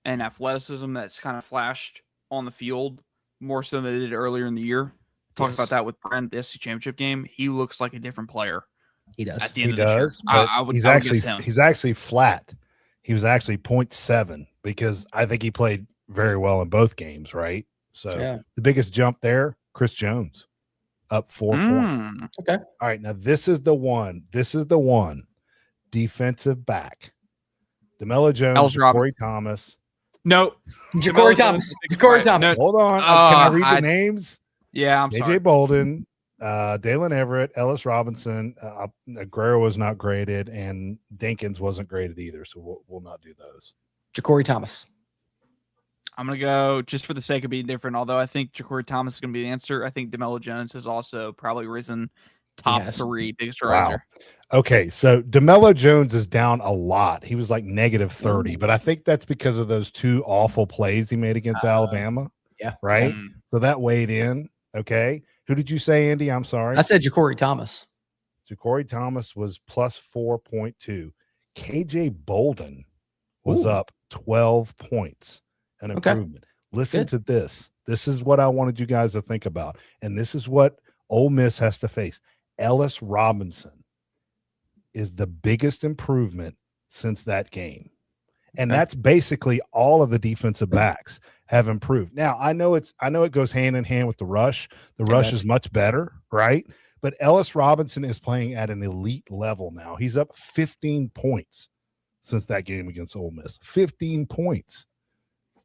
athleticism that's kind of flashed on the field more so than they did earlier in the year. Talked about that with Brent, the SC championship game. He looks like a different player. He does. At the end of the year. He's actually flat. He was actually 0.7 because I think he played very well in both games, right? So the biggest jump there, Chris Jones, up 4 points. Okay. All right. Now this is the one. Defensive back. DeMello Jones, Corey Thomas. No. Ja'Cory Thomas. Ja'Cory Thomas. Hold on. Can I read the names? Yeah, I'm sorry. AJ Bolden, Dalen Everett, Ellis Robinson, Guerrero was not graded, and Dinkins wasn't graded either, so we'll not do those. Ja'Cory Thomas. I'm going to go just for the sake of being different, although I think Ja'Cory Thomas is going to be the answer. I think DeMello Jones has also probably risen top 3 biggest riser. Okay, so DeMello Jones is down a lot. He was like negative 30, but I think that's because of those 2 awful plays he made against Alabama. Yeah. Right? So that weighed in. Okay. Who did you say, Andy? I'm sorry. I said Ja'Cory Thomas. Ja'Cory Thomas was plus 4.2. KJ Bolden was up 12 points. An improvement. Listen to this. This is what I wanted you guys to think about. And this is what Ole Miss has to face. Ellis Robinson is the biggest improvement since that game. And that's basically all of the defensive backs have improved. Now, I know it goes hand in hand with the rush. The rush is much better, right? But Ellis Robinson is playing at an elite level now. He's up 15 points since that game against Ole Miss. 15 points.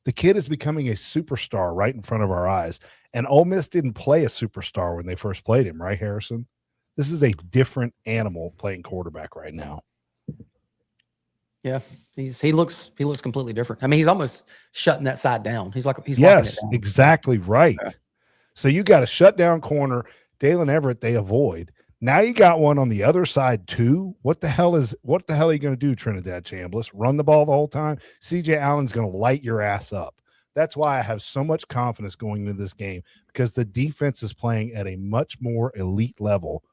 The kid is becoming a superstar right in front of our eyes. And Ole Miss didn't play a superstar when they first played him, right, Harrison? This is a different animal playing quarterback right now. Yeah, he looks completely different. I mean, he's almost shutting that side down. He's yes, exactly right. Yeah. So you got a shutdown corner, Dalen Everett. They avoid. Now you got one on the other side too. What the hell are you going to do, Trinidad Chambliss? Run the ball the whole time? CJ Allen's going to light your ass up. That's why I have so much confidence going into this game, because the defense is playing at a much more elite level.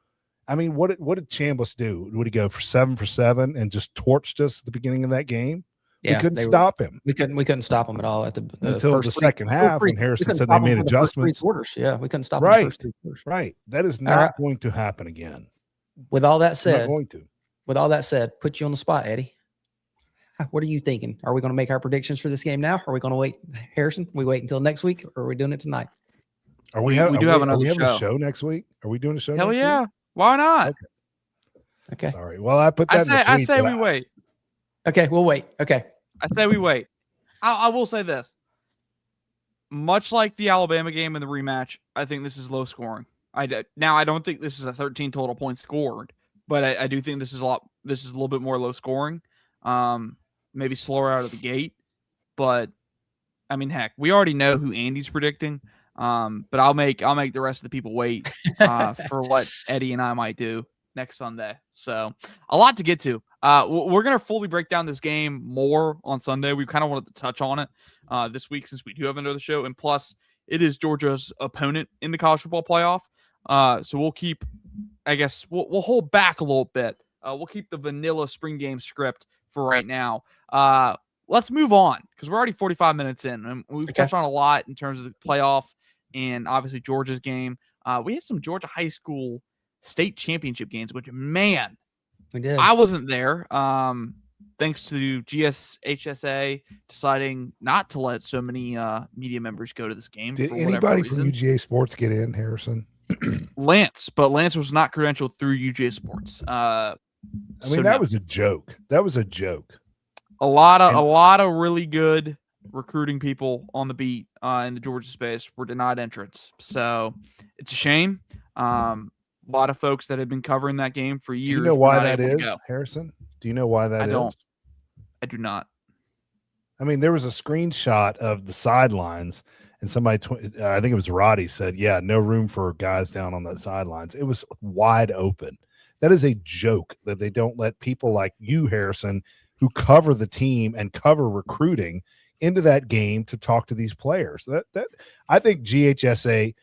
I mean, what did Chambliss do? Would he go for 7 for 7 and just torched us at the beginning of that game? Yeah, couldn't stop him We couldn't stop them at all at the until first the second half when Harrison said they made adjustments. Quarters. Yeah, we couldn't stop them the first 3 quarters. Right. That is not going to happen again. With all that Not said, going to. put you on the spot, Eddie. What are you thinking? Are we going to make our predictions for this game now? Are we going to wait, Harrison? We wait until next week, or are we doing it tonight? We do have another having a show next week? Are we doing a show Hell next yeah. week? Why not? Okay. Sorry. Well, I put that I say we wait. Okay, we'll wait. Okay. I say we wait. I will say this. Much like the Alabama game and the rematch, I think this is low scoring. I don't think this is a 13 total points scored, but I do think this is a little bit more low scoring. Maybe slower out of the gate, but I mean, heck, we already know who Andy's predicting. But I'll make the rest of the people wait for what Eddie and I might do next Sunday. So a lot to get to. We're gonna fully break down this game more on Sunday. We kind of wanted to touch on it this week since we do have another show, and plus it is Georgia's opponent in the college football playoff. So we'll keep, I guess, we'll hold back a little bit. We'll keep the vanilla spring game script for right now. Let's move on because we're already 45 minutes in, and we've touched on a lot in terms of the playoff and obviously Georgia's game. We had some Georgia high school state championship games, which, man, we did. I wasn't there. Thanks to GSHSA deciding not to let so many media members go to this game. Did for anybody from UGA Sports get in, Harrison? Lance, but Lance was not credentialed through UGA Sports. I mean, that was a joke. That was a joke. A lot of really good recruiting people on the beat in the Georgia space were denied entrance. So it's a shame. A lot of folks that have been covering that game for years. Do you know why that is, Harrison? Do you know why that is? I do not. I mean, there was a screenshot of the sidelines, and somebody, I think it was Roddy, said, yeah, no room for guys down on the sidelines. It was wide open. That is a joke that they don't let people like you, Harrison, who cover the team and cover recruiting into that game to talk to these players. That I think GHSA,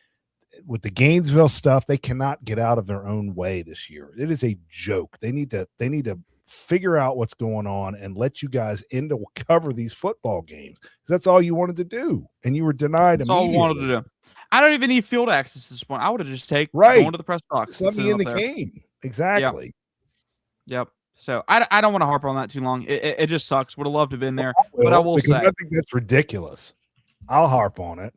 with the Gainesville stuff, they cannot get out of their own way this year. It is a joke. They need to figure out what's going on and let you guys in to cover these football games. That's all you wanted to do, and you were denied. That's all I wanted to do. I don't even need field access at this point. I would have just going to the press box. Let me in the game. Exactly. Yep. So I don't want to harp on that too long. It just sucks. Would have loved to have been there. But I will say, I think that's ridiculous. I'll harp on it.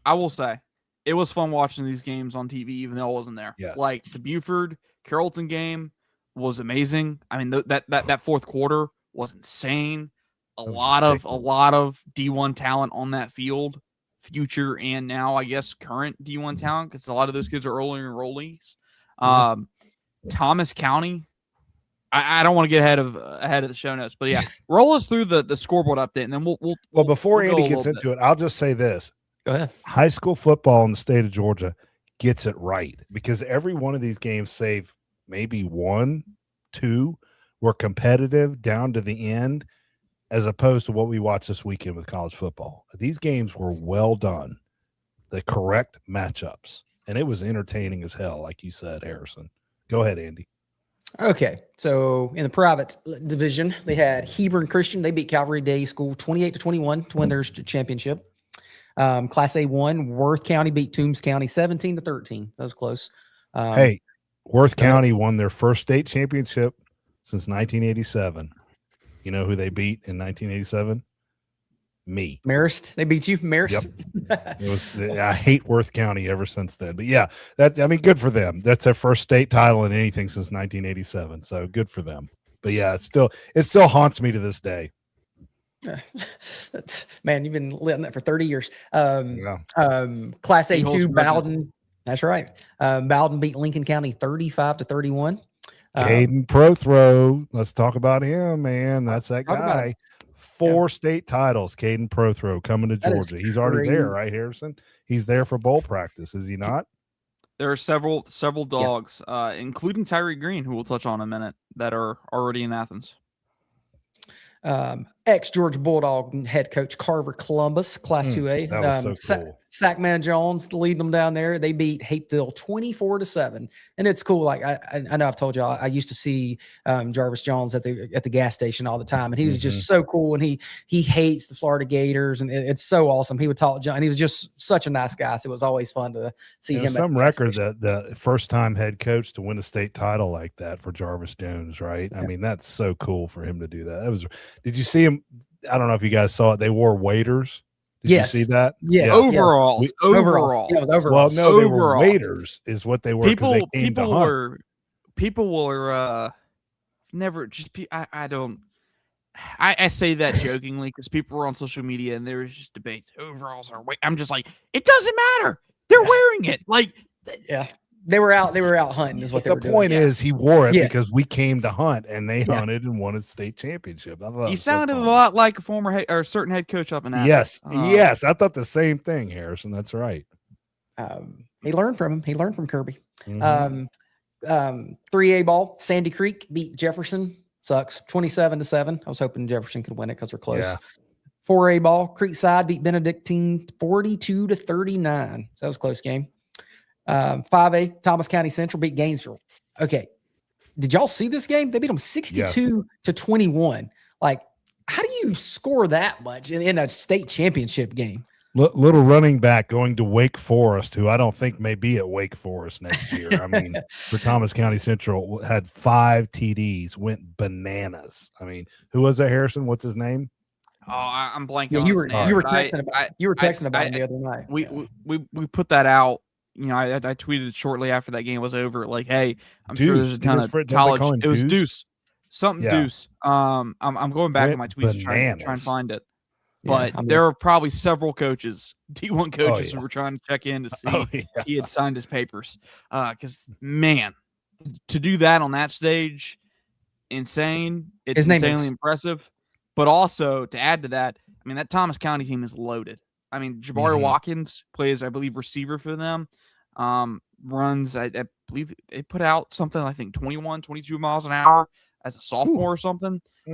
I will say it was fun watching these games on TV, even though I wasn't there. Yes. Like the Buford Carrollton game was amazing. I mean, that fourth quarter was insane. A lot of D1 talent on that field, future and now I guess current D1 talent, because a lot of those kids are early enrollees. Thomas County. I don't want to get ahead of the show notes, but yeah, roll us through the scoreboard update, and then we'll before Andy gets into it, I'll just say this. Go ahead. High school football in the state of Georgia gets it right, because every one of these games, save maybe 1, 2, were competitive down to the end, as opposed to what we watched this weekend with college football. These games were well done, the correct matchups, and it was entertaining as hell, like you said, Harrison. Go ahead, Andy. Okay, so in the private division, they had Hebron Christian. They beat Calvary Day School 28-21 to win their championship. Class A1, Worth County beat Toombs County 17-13. That was close. Hey, Worth County won their first state championship since 1987. You know who they beat in 1987? Me. Marist. They beat you, Marist. Yep. I hate Worth County ever since then. But yeah, good for them. That's their first state title in anything since 1987. So good for them. But yeah, it still haunts me to this day. Man, you've been living that for 30 years. Class A2, Bowden. That's right. Bowden beat Lincoln County 35-31. Caden Prothrow. Let's talk about him, man. That's that guy. 4 state titles, Caden Prothrow coming to Georgia. He's already there, right, Harrison? He's there for bowl practice, is he not? There are several dogs, including Tyree Green, who we'll touch on in a minute, that are already in Athens. Ex-Georgia Bulldog head coach Carver Columbus, Class 2A. That was so cool. Sackman Jones leading them down there. They beat Hapeville 24-7, and it's cool. Like I know I've told you, I used to see Jarvis Jones at the gas station all the time, and he was just so cool. And he hates the Florida Gators, and it's so awesome. He would talk, and he was just such a nice guy. So it was always fun to see him. Some record that the first time head coach to win a state title like that for Jarvis Jones, right? Yeah. I mean, that's so cool for him to do that. Did you see him? I don't know if you guys saw it. They wore waders. Did you see that? Yes. Overalls. Overalls. Yeah, overalls. Well, no, they were waders is what they were. People were never just I say that jokingly because people were on social media and there was just debates. Overalls are I'm just like, it doesn't matter. They're wearing it. Like, yeah. They were out hunting is what they were doing. The point is he wore it because we came to hunt and they hunted and won a state championship. He sounded a lot like a former or a certain head coach up in Athens. Yes. I thought the same thing, Harrison. That's right. He learned from him. He learned from Kirby. 3A ball, Sandy Creek beat Jefferson. Sucks. 27-7. I was hoping Jefferson could win it because they're close. Yeah. 4A ball, Creekside beat Benedictine 42-39. So that was a close game. 5A, Thomas County Central beat Gainesville. Okay. Did y'all see this game? They beat them 62-21. Like, how do you score that much in a state championship game? Little running back going to Wake Forest, who I don't think may be at Wake Forest next year. I mean, for Thomas County Central, had 5 TDs, went bananas. I mean, who was that, Harrison? What's his name? Oh, I'm blanking. You were texting about him the other night. We put that out. You know, I tweeted shortly after that game was over. Like, hey, I'm sure there's a ton of college. It was Deuce, something Deuce. I'm going back in my tweets to try and find it. But there are probably several coaches, D1 coaches, who were trying to check in to see he had signed his papers. Because man, to do that on that stage, insane. It's insanely impressive. But also to add to that, I mean, that Thomas County team is loaded. I mean, Jabari Watkins plays, I believe, receiver for them. Runs, I believe they put out something, I think 21, 22 miles an hour as a sophomore or something. They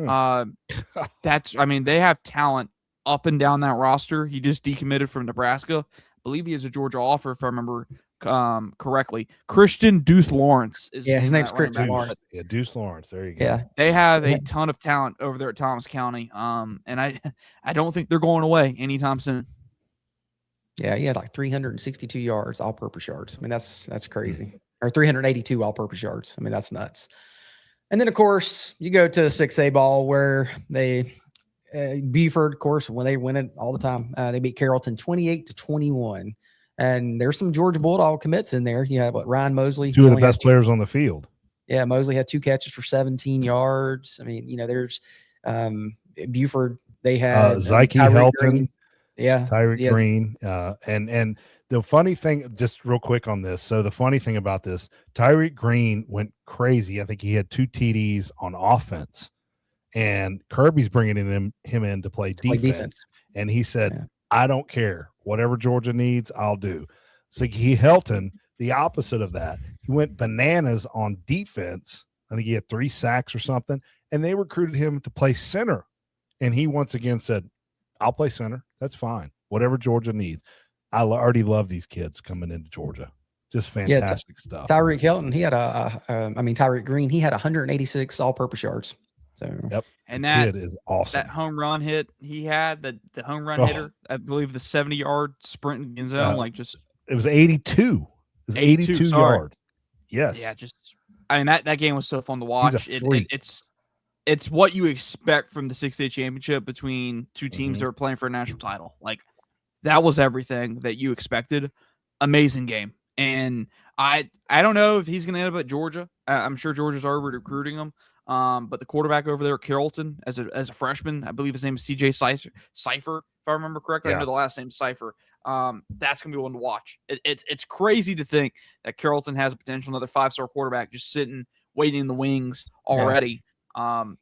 have talent up and down that roster. He just decommitted from Nebraska. I believe he has a Georgia offer, if I remember correctly. Christian Deuce Lawrence is his name's Christian Lawrence. Yeah, Deuce Lawrence. There you go. Yeah, they have a ton of talent over there at Thomas County. And I don't think they're going away anytime soon. Yeah, he had like 362 yards, all-purpose yards. I mean, that's crazy. Or 382 all-purpose yards. I mean, that's nuts. And then, of course, you go to 6A ball where they Buford, of course, when they win it all the time, they beat Carrollton 28-21. And there's some Georgia Bulldog commits in there. You have Ryan Mosley, 2 of the best players on the field. Yeah, Mosley had 2 catches for 17 yards. I mean, there's Buford. They had Zyke Helton. Yeah. Tyreek Green. And the funny thing, just real quick on this. So the funny thing about this, Tyreek Green went crazy. I think he had 2 TDs on offense, and Kirby's bringing him in to play defense. And he said, I don't care. Whatever Georgia needs, I'll do. So Helton, the opposite of that, he went bananas on defense. I think he had 3 sacks or something, and they recruited him to play center. And he once again said, I'll play center. That's fine. Whatever Georgia needs. I already love these kids coming into Georgia. Just fantastic stuff. Tyreek Helton, he had Tyreek Green, he had 186 all-purpose yards. So, and that kid is awesome. That home run hit he had, the home run hitter, I believe the 70-yard sprint in the end zone, it was 82. It was 82 yards. Yes. Yeah, that game was so fun to watch. It's what you expect from the 6A championship between 2 teams that are playing for a national title. Like, that was everything that you expected. Amazing game. And I don't know if he's going to end up at Georgia. I'm sure Georgia's already recruiting him. But the quarterback over there at Carrollton as a freshman, I believe his name is CJ Cipher, if I remember correctly. I know the last name Cipher. That's going to be one to watch. It's crazy to think that Carrollton has a potential another 5-star quarterback just sitting, waiting in the wings already.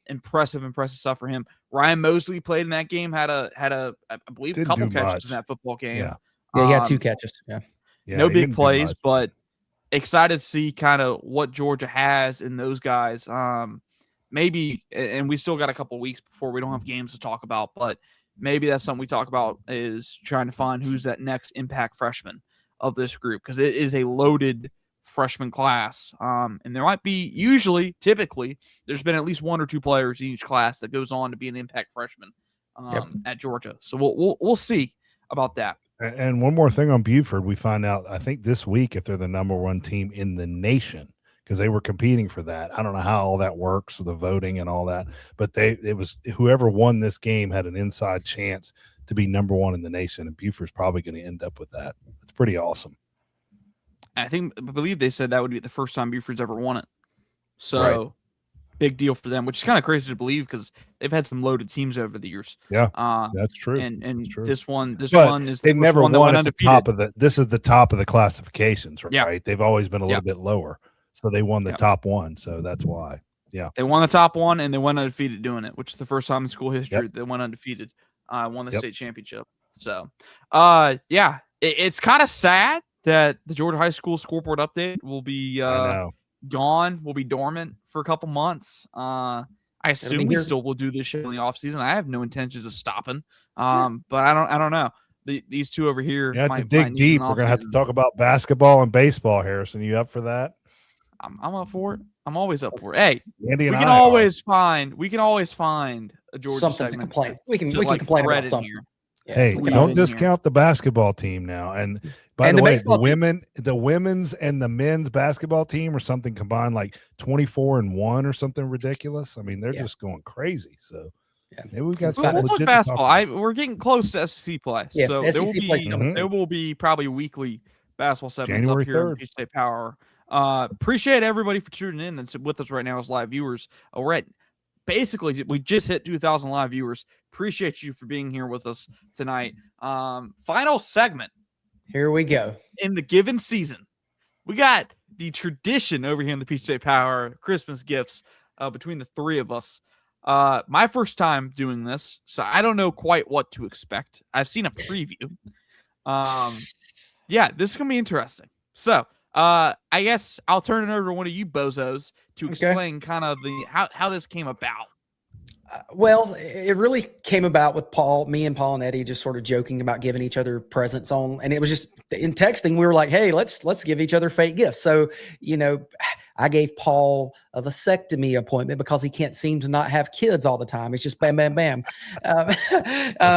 Impressive stuff for him. Ryan Mosley played in that game, had I believe a couple catches in that football game. Yeah, he had 2 catches. Yeah, no big plays, but excited to see kind of what Georgia has in those guys. Maybe, and we still got a couple weeks before we don't have games to talk about, but maybe that's something we talk about, is trying to find who's that next impact freshman of this group, because it is a loaded freshman class. And there might be, typically, there's been at least 1 or 2 players in each class that goes on to be an impact freshman at Georgia. So we'll see about that. And one more thing on Buford, we find out, I think this week, if they're the number 1 team in the nation, because they were competing for that. I don't know how all that works, the voting and all that, but it was whoever won this game had an inside chance to be number 1 in the nation, and Buford's probably going to end up with that. It's pretty awesome. I believe they said that would be the first time Buford's ever won it. So big deal for them, which is kind of crazy to believe because they've had some loaded teams over the years. Yeah, that's true. And that's true. this one is they never won at the top of this is the top of the classifications, right? Yeah. They've always been a little bit lower. So they won the top one. So that's why. Yeah. They won the top one and they went undefeated doing it, which is the first time in school history they went undefeated, won the state championship. So it's kind of sad that the Georgia High School scoreboard update will be gone, will be dormant for a couple months. I assume we still will do this show in the off season. I have no intentions of stopping. But I don't know. These two over here. You have to dig deep. We're gonna have to talk about basketball and baseball, Harrison. You up for that? I'm up for it. I'm always up for it. Hey, Andy and we can always find a Georgia something segment to complain. We can like complain about something. here. Yeah, hey, don't discount the basketball team now. And by the way, the women's and the men's basketball team or something combined like 24-1 or something ridiculous. I mean, they're just going crazy. So maybe we got some legit basketball. We're getting close to SEC play. Yeah, so there will be probably weekly basketball segments January up here 3rd. on Peach State Power. Appreciate everybody for tuning in that's with us right now as live viewers. We're at basically, we just hit 2,000 live viewers. Appreciate you for being here with us tonight. Final segment. Here we go. In the given season, we got the tradition over here in the Peach State Power Christmas gifts between the 3 of us. My first time doing this, so I don't know quite what to expect. I've seen a preview. This is going to be interesting. So, I guess I'll turn it over to one of you bozos to explain kind of how this came about. Well, it really came about with me and Paul and Eddie just sort of joking about giving each other presents and it was just in texting. We were like, hey, let's give each other fake gifts. So, I gave Paul a vasectomy appointment because he can't seem to not have kids all the time. It's just bam, bam, bam.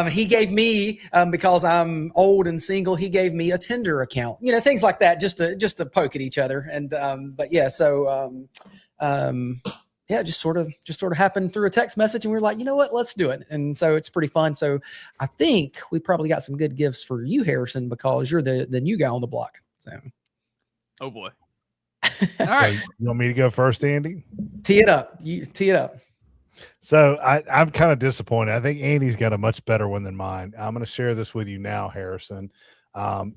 He gave me, because I'm old and single, he gave me a Tinder account, things like that, just to poke at each other. And, it just sort of happened through a text message, and we were like, you know what, let's do it. And so it's pretty fun. So I think we probably got some good gifts for you, Harrison, because you're the new guy on the block. So, oh boy. All right, you want me to go first, Andy? Tee it up. You tee it up. So I'm kind of disappointed. I think Andy's got a much better one than mine. I'm going to share this with you now, Harrison.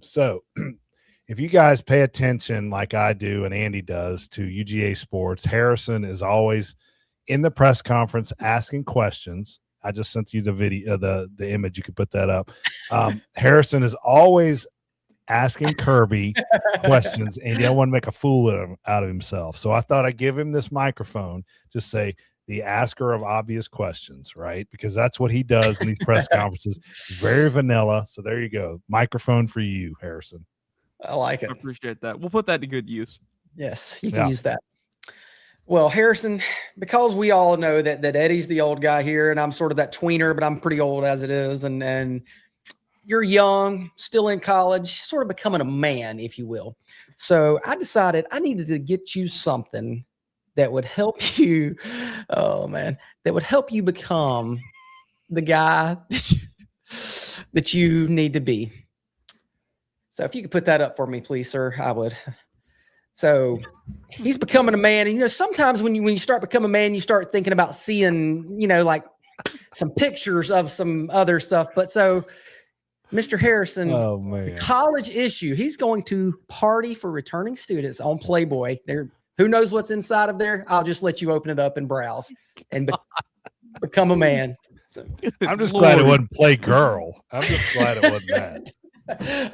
So if you guys pay attention like I do and Andy does to UGA Sports, Harrison is always in the press conference asking questions. I just sent you the video, the image. You could put that up. Harrison is always asking Kirby questions, and he don't want to make a fool out of himself. So I thought I'd give him this microphone, just say the asker of obvious questions, right? Because that's what he does in these press conferences. Very vanilla. So there you go. Microphone for you, Harrison. I like it. I appreciate that. We'll put that to good use. Yes, you can use that. Well, Harrison, because we all know that Eddie's the old guy here, and I'm sort of that tweener, but I'm pretty old as it is, and you're young, still in college, sort of becoming a man, if you will. So I decided I needed to get you something that would help you. Oh man, that would help you become the guy that you need to be. So if you could put that up for me, please, sir, I would. So he's becoming a man. And, sometimes when you start becoming a man, you start thinking about seeing, like some pictures of some other stuff. But so Mr. Harrison, the college issue, he's going to party for returning students on Playboy. Who knows what's inside of there? I'll just let you open it up and browse and become a man. So, I'm just glad it wasn't Playgirl. I'm just glad it wasn't that.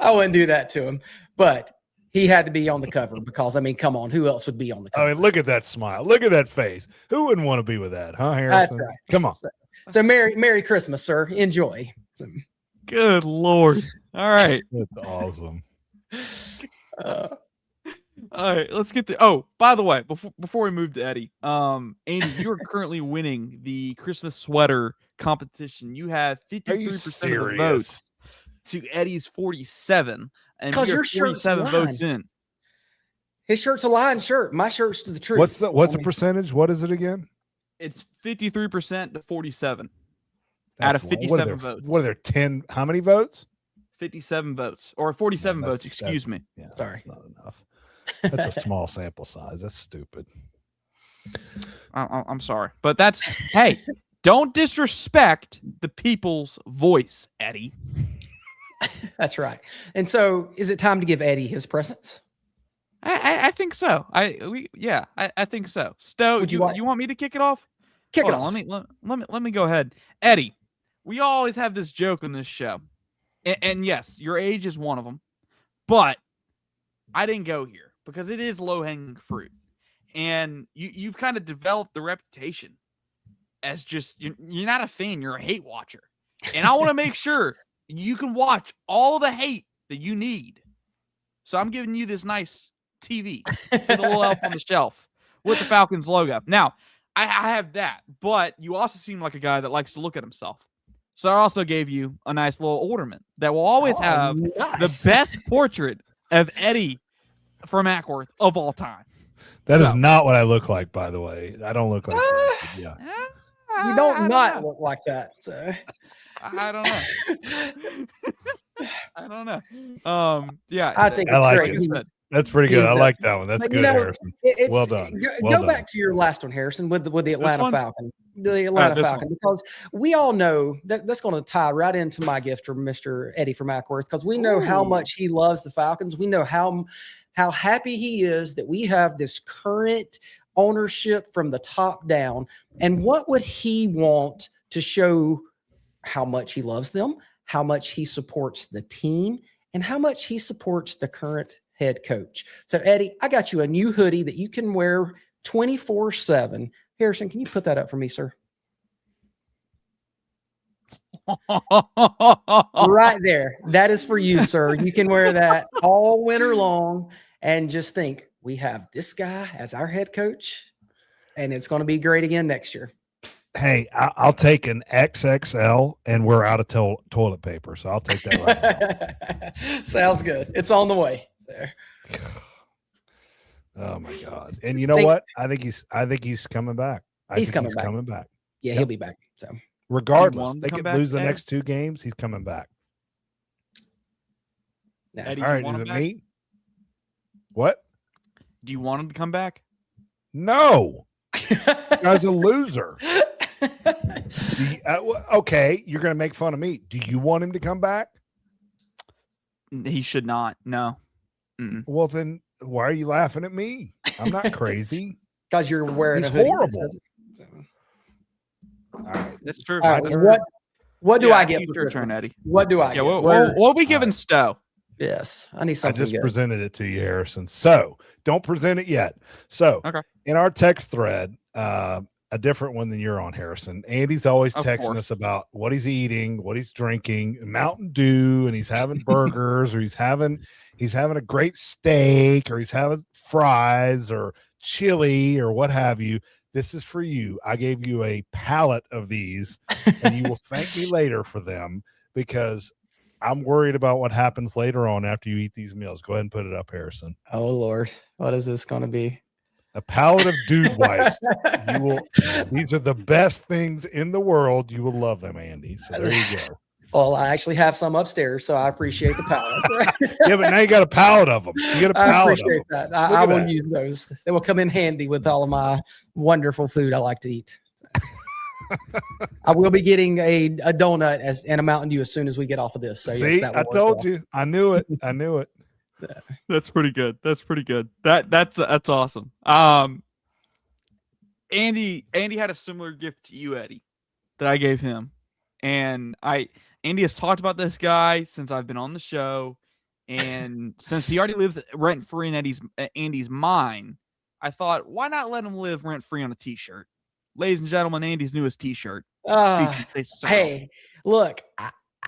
I wouldn't do that to him, but He had to be on the cover because, I mean, come on, who else would be on the cover? I mean, look at that smile. Look at that face. Who wouldn't want to be with that, huh, Harrison? That's right. Come on. So Merry Christmas, sir. Enjoy. Good Lord. All right. That's awesome. All right, let's get to. Oh, by the way, before we move to Eddie, Andy, you are currently winning the Christmas sweater competition. You have 53% of the votes to Eddie's 47, and Because we are your shirt's 47 votes lined. in. His shirt's a lined shirt. My shirt's to the truth. What's the percentage? What is it again? It's 53% to 47 That's out of low. 57 votes. What are there? 10? How many votes? 57 votes or 47 No, votes. Excuse me. Yeah, Sorry. that's not enough. That's a small sample size. That's stupid. I'm sorry, but that's hey. Don't disrespect the people's voice, Eddie. That's right. And so, is it time to give Eddie his presents? I think so. I think so. Stowe, Would you you, like- you want me to kick it off? Kick Hold it on, off. Let me go ahead. Eddie, we always have this joke on this show, and yes, your age is one of them, but I didn't go here because it is low hanging fruit, and you've kind of developed the reputation as just you're not a fan, you're a hate watcher, and I want to make sure you can watch all the hate that you need. So I'm giving you this nice TV with a little elf on the shelf with the Falcons logo. Now, I have that, but you also seem like a guy that likes to look at himself. So I also gave you a nice little ornament that will always have nice. the best portrait of Eddie from Acworth of all time. That is not what I look like, by the way. I don't look like that. but Yeah. You don't look like that. So. I don't know. I don't know. Yeah. I think I it's like great. it. That's pretty good. I He's like that one. That's But, good, Harrison. Well done. Well Go done. back to your last one, Harrison, with the Atlanta one? Falcon. The Atlanta this Falcon, because we all know that's going to tie right into my gift from Mr. Eddie from Acworth, because we know how much he loves the Falcons. We know how happy he is that we have this current ownership from the top down. And what would he want to show how much he loves them, how much he supports the team, and how much he supports the current head coach. So, Eddie, I got you a new hoodie that you can wear 24/7. Harrison, can you put that up for me, sir? Right there. That is for you, sir. You can wear that all winter long and just think, we have this guy as our head coach, and it's going to be great again next year. Hey, I'll take an XXL, and we're out of toilet paper, so I'll take that right now. Sounds good. It's on the way. There. Oh my God! And you know what? I think he's coming back. He's coming back. Yeah, he'll be back. So regardless, they could lose the next 2 games. He's coming back. Yeah. Eddie, all right, is it me? What? Do you want him to come back? No. Guy's a loser. Okay, you're going to make fun of me. Do you want him to come back? He should not. No. Mm-mm. Well, then why are you laughing at me? I'm not crazy. Because you're wearing He's a hoodie. horrible. All right, That's true. All right, what do I get? It's your turn, Eddie. What do I Yeah, get? what are we giving Stowe? Yes, I need I something. just good. presented it to you, Harrison. So don't present it yet. So Okay. in our text thread, a different one than you're on, Harrison. Andy's always Of texting course. us about what he's eating, what he's drinking, Mountain Dew, and he's having burgers, or he's having a great steak, or he's having fries or chili or what have you. This is for you. I gave you a pallet of these, and you will thank me later for them, because I'm worried about what happens later on after you eat these meals. Go ahead and put it up, Harrison. Oh Lord, what is this going to be? A pallet of dude wipes. These are the best things in the world. You will love them, Andy. So there you go. Well, I actually have some upstairs, so I appreciate the pallet. Yeah, but now you got a pallet of them. You get a I pallet of appreciate them. that. I will use those. They will come in handy with all of my wonderful food I like to eat. I will be getting a donut and a Mountain Dew as soon as we get off of this. So See, yes, that will I work told well. you. I knew it. I knew it. That's pretty good. That's pretty good. That's awesome. Andy had a similar gift to you, Eddie, that I gave him, and Andy has talked about this guy since I've been on the show, And since he already lives rent free in Andy's mind, I thought, why not let him live rent free on a T-shirt? Ladies and gentlemen, Andy's newest T-shirt. Hey, look,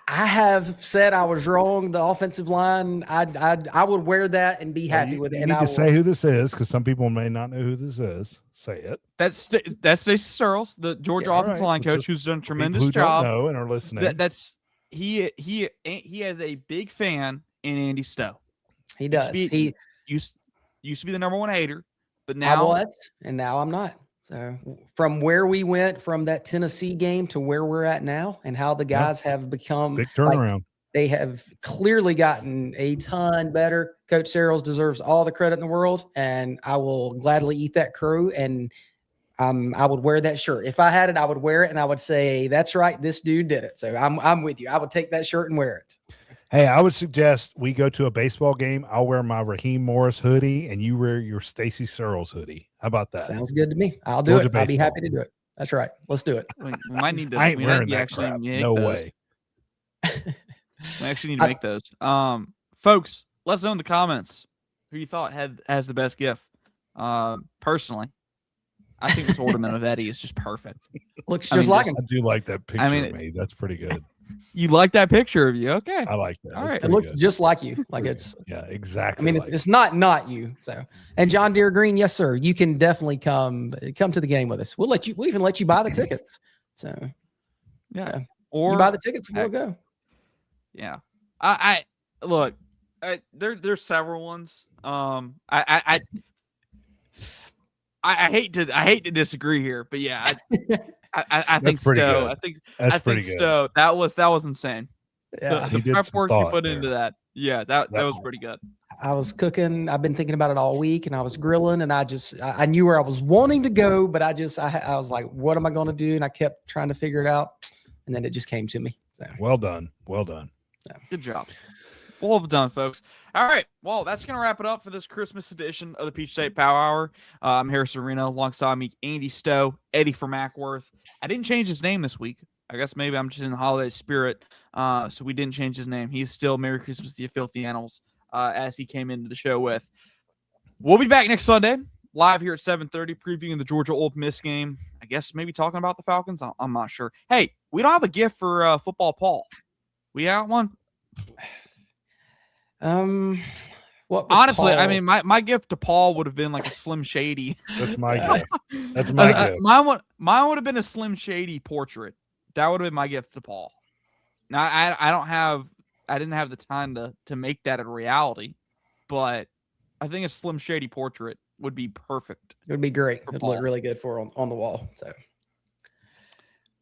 I have said I was wrong. The offensive line, I would wear that and be happy with it. You And need I to will, say who this is because some people may not know who this is. Say it. That's Stacey Searles, the Georgia offensive line coach, who's done a tremendous who job. Don't know and are listening. He has a big fan in Andy Stowe. He does. He used to be the number one hater, but now I was, and now I'm not. So from where we went from that Tennessee game to where we're at now, and how the guys have become big turnaround. They have clearly gotten a ton better. Coach Searles deserves all the credit in the world, and I will gladly eat that crow. And I would wear that shirt if I had it. I would wear it, and I would say, "That's right, this dude did it." So I'm with you. I would take that shirt and wear it. Hey, I would suggest we go to a baseball game. I'll wear my Raheem Morris hoodie, and you wear your Stacey Searles hoodie. How about that? Sounds good to me. I'll do it. I'll be happy to do it. That's right. Let's do it. We might need to. I ain't wearing that crap. No way. We actually need to make those. Folks, let us know in the comments who you thought has the best gift. Personally, I think this ornament of Eddie is just perfect. Looks just like him. I do like that picture of me. That's pretty good. You like that picture of you? Okay. I like that. All right. It looks just like you. Like it's yeah, exactly. I mean, it's not you. So, and John Deere Green, yes, sir. You can definitely come to the game with us. We'll even let you buy the tickets. So, yeah. Or you buy the tickets, we'll go. Yeah. I look. There's several ones. I hate to disagree here, but yeah, I think Stowe. I think Stowe. That was insane. Yeah, the prep work you put into that. Yeah, that was pretty good. I was cooking. I've been thinking about it all week, and I was grilling, and I knew where I was wanting to go, but I was like, what am I going to do? And I kept trying to figure it out, and then it just came to me. So well done. Yeah. Good job. Well done, folks. All right. Well, that's going to wrap it up for this Christmas edition of the Peach State Power Hour. I'm Harrison Reno. Alongside me, Andy Stowe, Eddie from Acworth. I didn't change his name this week. I guess maybe I'm just in the holiday spirit. So we didn't change his name. He's still Merry Christmas to you filthy animals, as he came into the show with. We'll be back next Sunday, live here at 7:30, previewing the Georgia Ole Miss game. I guess maybe talking about the Falcons. I'm not sure. Hey, we don't have a gift for Football Paul. We got one? What? Honestly, Paul... I mean, my gift to Paul would have been like a Slim Shady. That's my gift. That's my gift. Mine would have been a Slim Shady portrait. That would have been my gift to Paul. Now, I didn't have the time to make that a reality, but I think a Slim Shady portrait would be perfect. It would be great. It'd look really good for on the wall. So,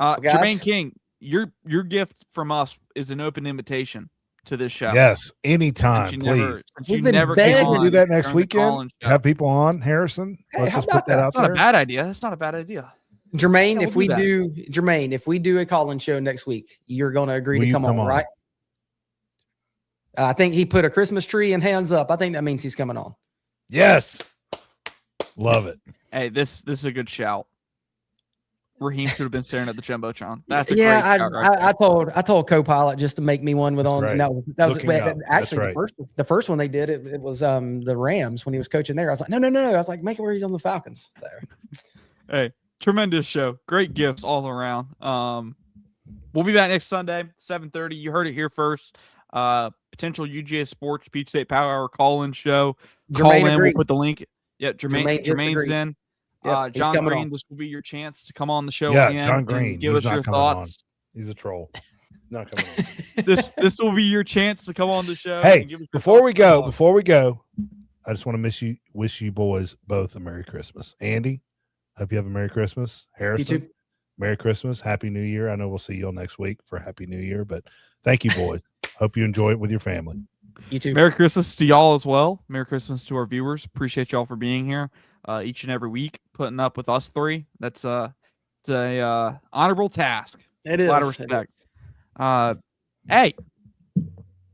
Jermaine King, your gift from us is an open invitation to this show. Yes, anytime, please. We've been begging to do that next weekend. Have people on, Harrison. Let's just put that out there. That's not a bad idea. That's not a bad idea. Jermaine, if we do a call-in show next week, you're going to agree to come on, right? I think he put a Christmas tree and hands up. I think that means he's coming on. Yes. Love it. Hey, this is a good shout. Raheem should have been staring at the jumbotron. That's a great shout right I told co-pilot just to make me one with on. Right. And that was actually right. the first one they did. It was the Rams when he was coaching there. I was like, no. I was like, make it where he's on the Falcons. So, hey, tremendous show. Great gifts all around. We'll be back next Sunday, 7:30. You heard it here first. Potential UGA Sports Peach State Power Hour call-in show. Call in. We'll put the link. Yeah, Jermaine's in. John Green, this will be your chance to come on the show again. John Green, give us your thoughts. He's a troll. Not coming on. This will be your chance to come on the show. Hey, before we go, I just want to wish you boys both a Merry Christmas. Andy, hope you have a Merry Christmas. Harrison, you too. Merry Christmas. Happy New Year. I know we'll see you all next week for Happy New Year, but thank you, boys. Hope you enjoy it with your family. You too. Merry Christmas to y'all as well. Merry Christmas to our viewers. Appreciate y'all for being here each and every week, putting up with us three. That's it's a honorable task. It is. A lot of respect. Hey,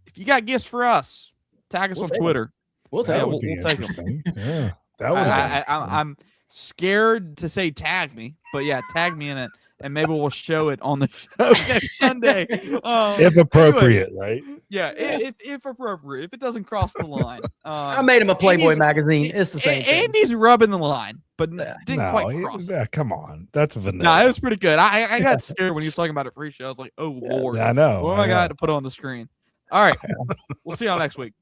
if you got gifts for us, tag us on Twitter. We'll take we'll take them. Yeah, that would. I'm scared to say tag me, but yeah, tag me in it. and maybe we'll show it on the show next Sunday. If appropriate, right? Yeah, if appropriate, if it doesn't cross the line. I made him a Playboy Andy's- magazine. It's the same thing. Andy's rubbing the line, but Yeah. didn't quite cross it. Yeah, come on. That's No, vanilla. it was pretty good. I got scared when he was talking about it pre-show. I was like, oh, Lord. I know. What am I going to put on the screen? All right. We'll see y'all next week.